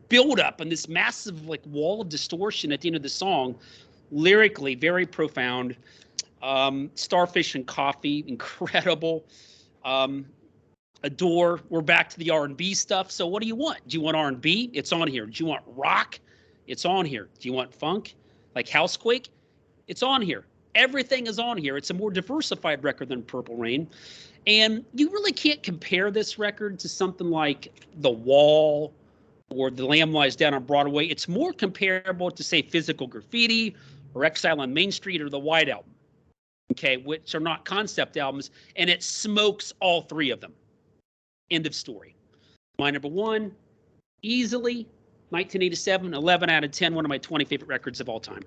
Speaker 2: build up and this massive like wall of distortion at the end of the song. Lyrically, very profound. Starfish and Coffee, incredible. Adore. We're back to the R&B stuff. So what do you want? Do you want R&B? It's on here. Do you want rock? It's on here. Do you want funk? Like Housequake? It's on here. Everything is on here. It's a more diversified record than Purple Rain. And you really can't compare this record to something like The Wall or The Lamb Lies Down on Broadway. It's more comparable to, say, Physical Graffiti or Exile on Main Street or the White Album, okay, which are not concept albums, and it smokes all three of them. End of story. My number one, easily 1987, 11 out of 10, one of my 20 favorite records of all time.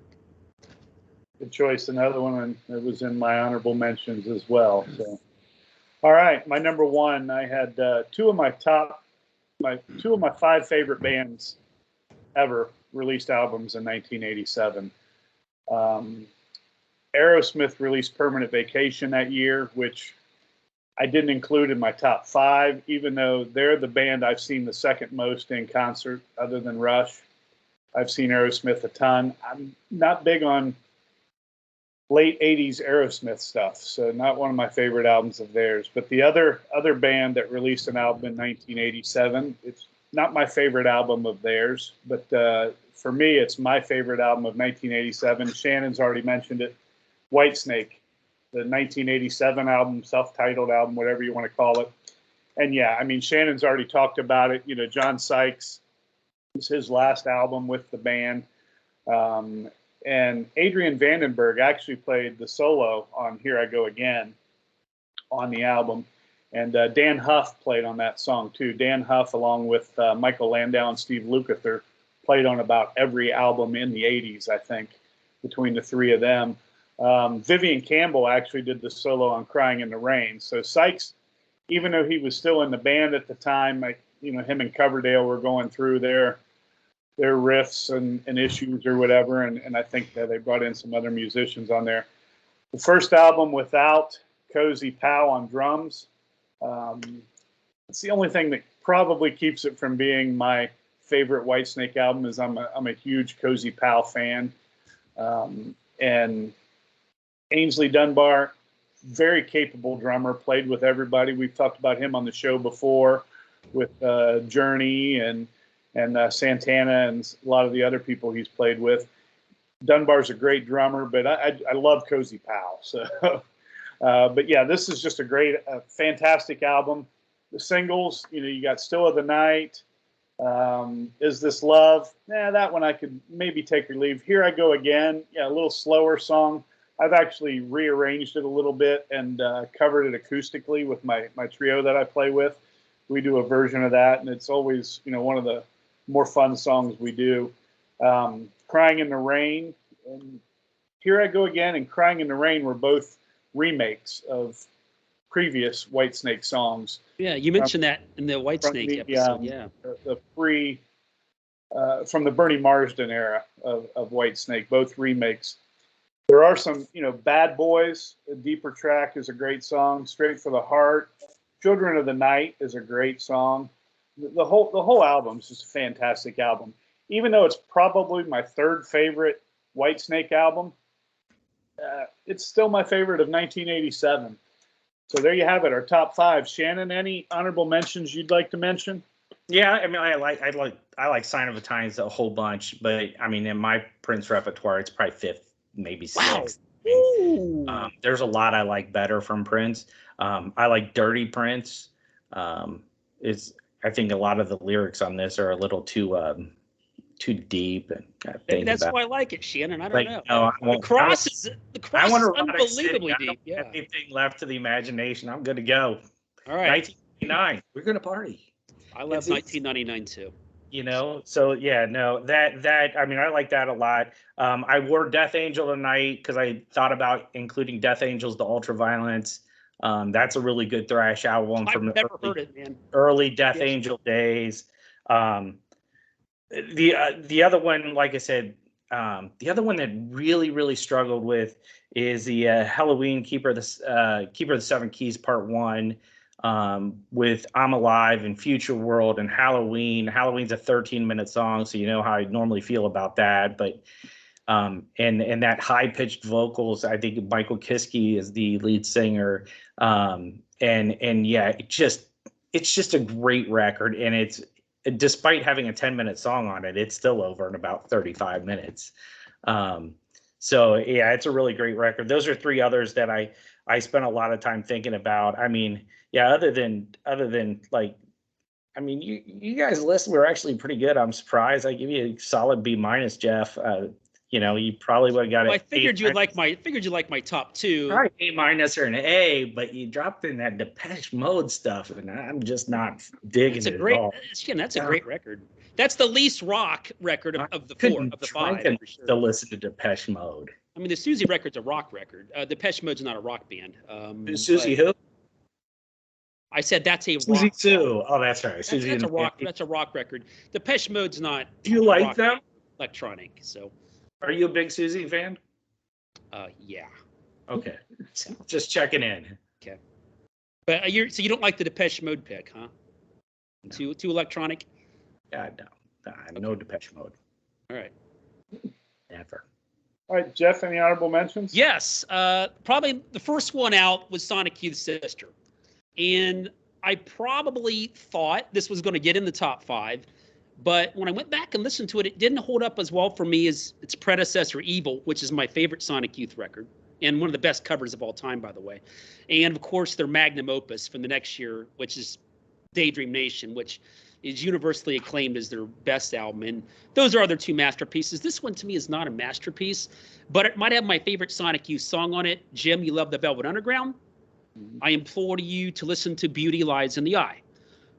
Speaker 1: Good choice. Another one that was in my honorable mentions as well. So, all right, my number one. I had two of my 5 favorite bands ever released albums in 1987. Aerosmith released Permanent Vacation that year, which I didn't include in my top 5, even though they're the band I've seen the second most in concert, other than Rush. I've seen Aerosmith a ton. I'm not big on late 80s Aerosmith stuff, so not one of my favorite albums of theirs. But the other band that released an album in 1987, it's not my favorite album of theirs, but for me, it's my favorite album of 1987. Shannon's already mentioned it, Whitesnake, the 1987 album, self-titled album, whatever you want to call it. And yeah, I mean, Shannon's already talked about it. You know, John Sykes, was his last album with the band. And Adrian Vandenberg actually played the solo on Here I Go Again on the album. And Dan Huff played on that song too. Dan Huff, along with Michael Landau and Steve Lukather, played on about every album in the 80s, I think, between the three of them. Vivian Campbell actually did the solo on Crying in the Rain. So Sykes, even though he was still in the band at the time, him and Coverdale were going through their riffs and issues or whatever, and I think that they brought in some other musicians on there. The first album without Cozy Powell on drums, it's the only thing that probably keeps it from being my favorite Whitesnake album. Is I'm a huge Cozy Powell fan, and Ainsley Dunbar, very capable drummer, played with everybody. We've talked about him on the show before with Journey and Santana and a lot of the other people he's played with. Dunbar's a great drummer, but I love Cozy Powell. So, but yeah, this is just a fantastic album. The singles, you got Still of the Night, Is This Love? That one I could maybe take or leave. Here I Go Again, a little slower song. I've actually rearranged it a little bit and covered it acoustically with my trio that I play with. We do a version of that, and it's always, one of the more fun songs we do. Crying in the Rain and Here I Go Again and Crying in the Rain were both remakes of previous Whitesnake songs.
Speaker 2: Yeah, you mentioned that in the Whitesnake episode. Yeah,
Speaker 1: the free from the Bernie Marsden era of Whitesnake, both remakes. There are some, Bad Boys, a deeper track, is a great song. Straight for the Heart, Children of the Night is a great song. The whole album is just a fantastic album. Even though it's probably my third favorite Whitesnake album, it's still my favorite of 1987. So there you have it, our top 5. Shannon, any honorable mentions you'd like to mention?
Speaker 3: Yeah, I mean, I like Sign of the Times a whole bunch, but I mean, in my Prince repertoire, it's probably 5th, maybe 6th.
Speaker 2: Wow.
Speaker 3: There's a lot I like better from Prince. I like Dirty Prince. I think a lot of the lyrics on this are a little too deep, and
Speaker 2: Maybe that's why I like it, Shannon. I don't know.
Speaker 3: No,
Speaker 2: the cross is unbelievably deep. Yeah.
Speaker 3: Anything left to the imagination, I'm good to go.
Speaker 2: All right.
Speaker 3: 1999, we're gonna party.
Speaker 2: I love 1999 too.
Speaker 3: So yeah, no, that I mean, I like that a lot. I wore Death Angel tonight because I thought about including Death Angels, the Ultraviolence. That's a really good thrash album from early Death Angel days. The other one, like I said, the other one that really struggled with is the Halloween Keeper of the Seven Keys Part 1, with I'm Alive and Future World and Halloween. Halloween's a 13-minute song, so you know how I normally feel about that. But and that high-pitched vocals, I think Michael Kiske is the lead singer. And yeah, it's just a great record, and it's, despite having a 10-minute song on it, it's still over in about 35 minutes. So yeah, it's a really great record. Those are 3 others that I spent a lot of time thinking about. I mean, yeah, other than like I mean, you guys listen were actually pretty good. I'm surprised. I give you a solid B minus, Jeff. You probably would have got
Speaker 2: Well,
Speaker 3: it.
Speaker 2: I figured you'd like my top two.
Speaker 3: Probably A minus or an A, but you dropped in that Depeche Mode stuff, and I'm just not digging
Speaker 2: It's
Speaker 3: it
Speaker 2: a great,
Speaker 3: at all.
Speaker 2: Shannon, that's a great record. That's the least rock record of the four, of the five. For sure.
Speaker 3: To listen to Depeche Mode.
Speaker 2: I mean, the Susie record's a rock record. Depeche Mode's not a rock band.
Speaker 3: Susie who?
Speaker 2: I said that's a
Speaker 3: Susie
Speaker 2: rock.
Speaker 3: Sue. Oh, that's right. Susie
Speaker 2: that's a rock. That's a rock record. Depeche Mode's not.
Speaker 3: Do you like them?
Speaker 2: Electronic. So.
Speaker 3: Are you a big Susie fan?
Speaker 2: Yeah.
Speaker 3: Okay. Just checking in.
Speaker 2: Okay. But so you don't like the Depeche Mode pick, huh? No. Too electronic?
Speaker 3: Yeah, no Depeche Mode.
Speaker 2: All right.
Speaker 3: Never.
Speaker 1: All right, Jeff, any honorable mentions?
Speaker 2: Yes. Probably the first one out was Sonic Youth's Sister. And I probably thought this was going to get in the top 5. But when I went back and listened to it, it didn't hold up as well for me as its predecessor, Evil, which is my favorite Sonic Youth record. And one of the best covers of all time, by the way. And, of course, their magnum opus from the next year, which is Daydream Nation, which is universally acclaimed as their best album. And those are other two masterpieces. This one, to me, is not a masterpiece, but it might have my favorite Sonic Youth song on it. Jim, you love the Velvet Underground. I implore you to listen to Beauty Lies in the Eye,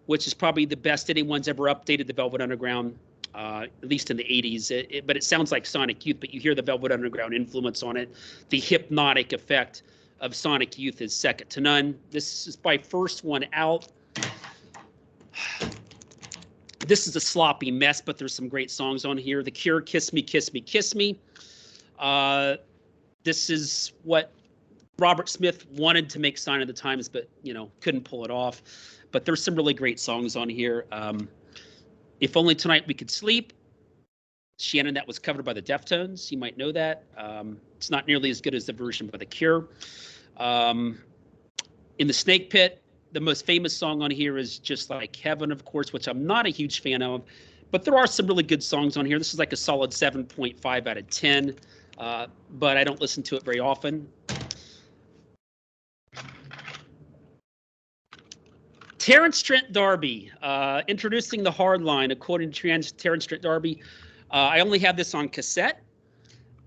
Speaker 2: which is probably the best anyone's ever updated the Velvet Underground, at least in the 80s. But it sounds like Sonic Youth, but you hear the Velvet Underground influence on it. The hypnotic effect of Sonic Youth is second to none. This is my first one out. This is a sloppy mess, but there's some great songs on here. The Cure, Kiss Me, Kiss Me, Kiss Me. This is what Robert Smith wanted to make Sign of the Times, but, couldn't pull it off. But there's some really great songs on here. If Only Tonight We Could Sleep. Shannon, that was covered by the Deftones. You might know that. It's not nearly as good as the version by The Cure. In the Snake Pit, the most famous song on here is Just Like Heaven, of course, which I'm not a huge fan of. But there are some really good songs on here. This is like a solid 7.5 out of 10. But I don't listen to it very often. Terrence Trent D'Arby, introducing the hard line, according to Terrence Trent D'Arby. I only have this on cassette.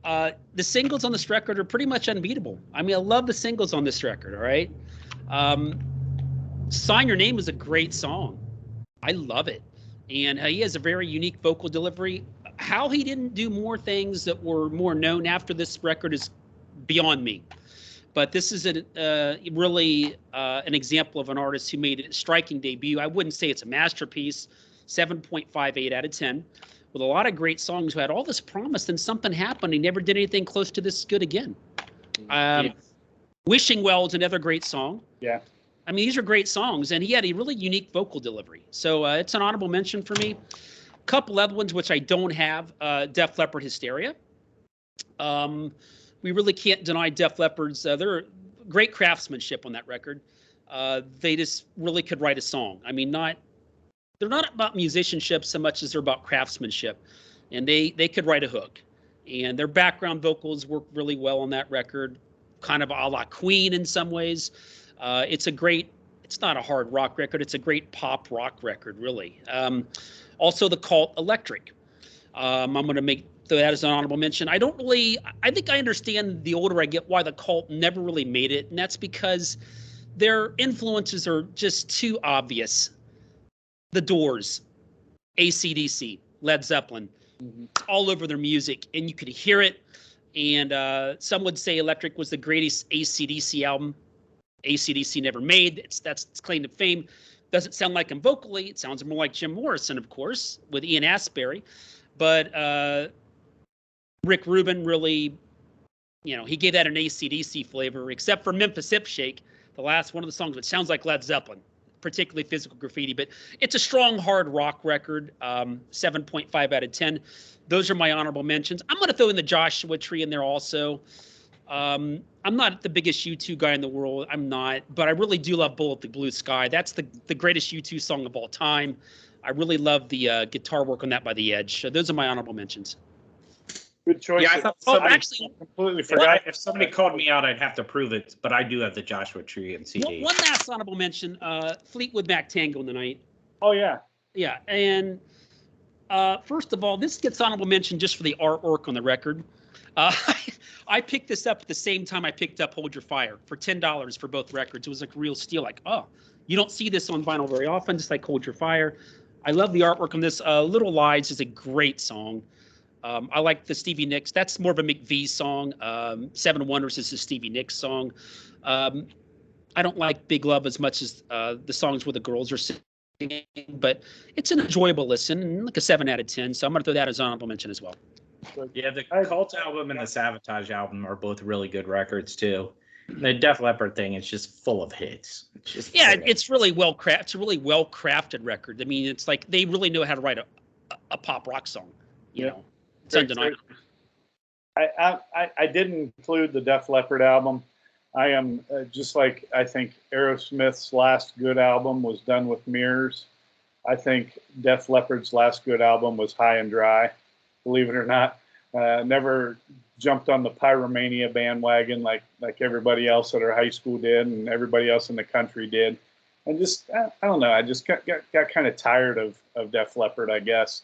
Speaker 2: The singles on this record are pretty much unbeatable. I mean, I love the singles on this record, all right? Sign Your Name is a great song. I love it. And he has a very unique vocal delivery. How he didn't do more things that were more known after this record is beyond me. But this is really an example of an artist who made a striking debut. I wouldn't say it's a masterpiece, 7.58 out of 10, with a lot of great songs who had all this promise, then something happened. He never did anything close to this good again. Wishing Well is another great song.
Speaker 1: Yeah.
Speaker 2: I mean, these are great songs, and he had a really unique vocal delivery. So it's an honorable mention for me. A couple other ones which I don't have, Def Leppard, Hysteria. We really can't deny Def Leppard's. They're great craftsmanship on that record. They just really could write a song. I mean, they're not about musicianship so much as they're about craftsmanship, and they could write a hook. And their background vocals work really well on that record, kind of a la Queen in some ways. It's not a hard rock record. It's a great pop rock record, really. Also, the Cult, Electric. I'm going to make that as an honorable mention. I think I understand the older I get why the Cult never really made it, and that's because their influences are just too obvious. The Doors, AC/DC, Led Zeppelin, all over their music, and you could hear it. And some would say Electric was the greatest AC/DC album AC/DC never made. That's its claim to fame. Doesn't sound like him vocally. It sounds more like Jim Morrison, of course, with Ian Astbury. But Rick Rubin really, he gave that an AC/DC flavor, except for Memphis Hip Shake, the last one of the songs, which sounds like Led Zeppelin, particularly Physical Graffiti. But it's a strong, hard rock record, 7.5 out of 10. Those are my honorable mentions. I'm going to throw in the Joshua Tree in there also. I'm not the biggest U2 guy in the world. I'm not. But I really do love Bullet the Blue Sky. That's the greatest U2 song of all time. I really love the guitar work on that by The Edge. So those are my honorable mentions.
Speaker 1: Good choice.
Speaker 3: Yeah, I thought,
Speaker 2: actually,
Speaker 1: completely forgot.
Speaker 3: If somebody called me out, I'd have to prove it. But I do have the Joshua Tree and CD.
Speaker 2: One last honorable mention: Fleetwood Mac, Tango in the Night.
Speaker 1: Oh yeah.
Speaker 2: Yeah, and first of all, this gets honorable mention just for the artwork on the record. I picked this up at the same time I picked up Hold Your Fire for $10 for both records. It was like a real steal. Like, oh, you don't see this on vinyl very often, just like Hold Your Fire. I love the artwork on this. Little Lies is a great song. I like the Stevie Nicks. That's more of a McVie song. Seven Wonders is a Stevie Nicks song. I don't like Big Love as much as the songs where the girls are singing, but it's an enjoyable listen, like a 7 out of 10. So I'm going to throw that as honorable mention as well.
Speaker 3: Yeah, the Cult album and the Sabotage album are both really good records too. The Def Leppard thing is just full of hits. It's just
Speaker 2: it's really well crafted. It's a really well crafted record. I mean, it's like they really know how to write a pop rock song. You know, it's undeniable.
Speaker 1: I didn't include the Def Leppard album. I am just like I think Aerosmith's last good album was done with Mirrors. I think Def Leppard's last good album was High and Dry. Believe it or not, never jumped on the Pyromania bandwagon like everybody else at our high school did and everybody else in the country did. And just I don't know. I just got kind of tired of Def Leppard, I guess.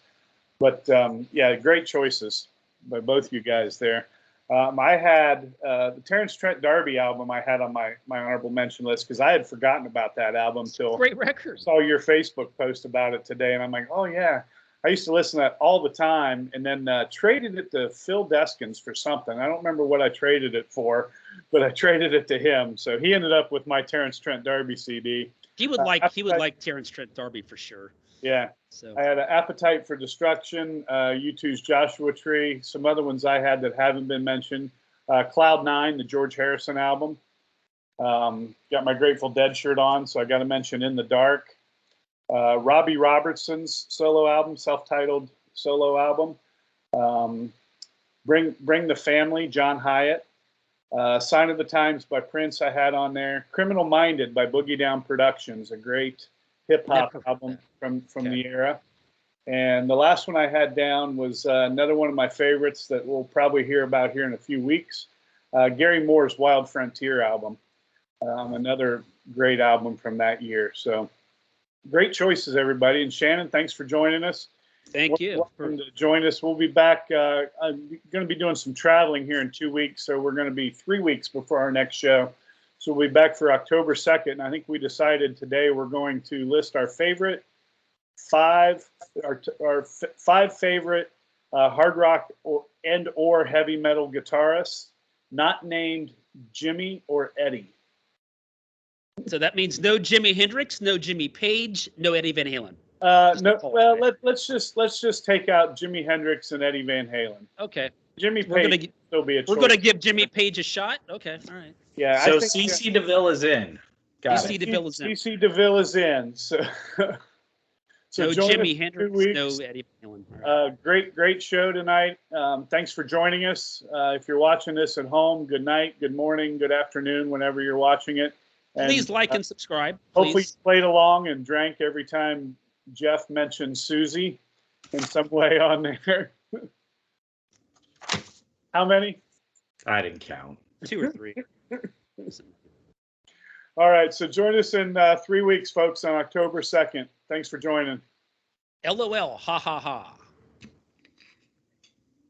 Speaker 1: But yeah, great choices by both you guys there. I had the Terrence Trent D'Arby album I had on my honorable mention list because I had forgotten about that album till
Speaker 2: Great record.
Speaker 1: saw your Facebook post about it today, and I'm like, oh yeah, I used to listen to that all the time, and then traded it to Phil Deskins for something. I don't remember what I traded it for, but I traded it to him, so he ended up with my Terrence Trent D'Arby CD.
Speaker 2: He would like Terrence Trent D'Arby for sure.
Speaker 1: Yeah.
Speaker 2: So
Speaker 1: I had an Appetite for Destruction, U2's Joshua Tree, some other ones I had that haven't been mentioned. Cloud 9, the George Harrison album. Got my Grateful Dead shirt on, so I got to mention In the Dark. Robbie Robertson's solo album, self-titled solo album. Bring the Family, John Hyatt. Sign of the Times by Prince I had on there. Criminal Minded by Boogie Down Productions, a great hip-hop album from the era. And the last one I had down was another one of my favorites that we'll probably hear about here in a few weeks, Gary Moore's Wild Frontier album. Another great album from that year. So great choices, everybody. And Shannon, thanks for joining us.
Speaker 2: Thank you.
Speaker 1: Welcome to join us. We'll be back. I'm going to be doing some traveling here in 2 weeks, so we're going to be 3 weeks before our next show. So we'll be back for October 2nd. And I think we decided today we're going to list our favorite five favorite hard rock or heavy metal guitarists, not named Jimmy or Eddie.
Speaker 2: So that means no Jimi Hendrix, no Jimmy Page, no Eddie Van Halen.
Speaker 1: No. Well, let's just take out Jimi Hendrix and Eddie Van Halen.
Speaker 2: Okay.
Speaker 1: Jimmy Page will still be a choice.
Speaker 2: We're going to give Jimmy Page a shot? Okay, all right.
Speaker 1: Yeah.
Speaker 3: So CC DeVille is in.
Speaker 2: CC DeVille is in.
Speaker 1: CC DeVille is in. So
Speaker 2: no Jimi Hendrix, no Eddie Van Halen.
Speaker 1: Great show tonight. Thanks for joining us. If you're watching this at home, good night, good morning, good afternoon, whenever you're watching it. And,
Speaker 2: please like and subscribe.
Speaker 1: Hopefully you played along and drank every time Jeff mentioned Susie in some way on there. How many?
Speaker 3: I didn't count.
Speaker 2: 2 or 3.
Speaker 1: All right. So join us in 3 weeks, folks, on October 2nd. Thanks for joining.
Speaker 2: LOL. Ha ha ha.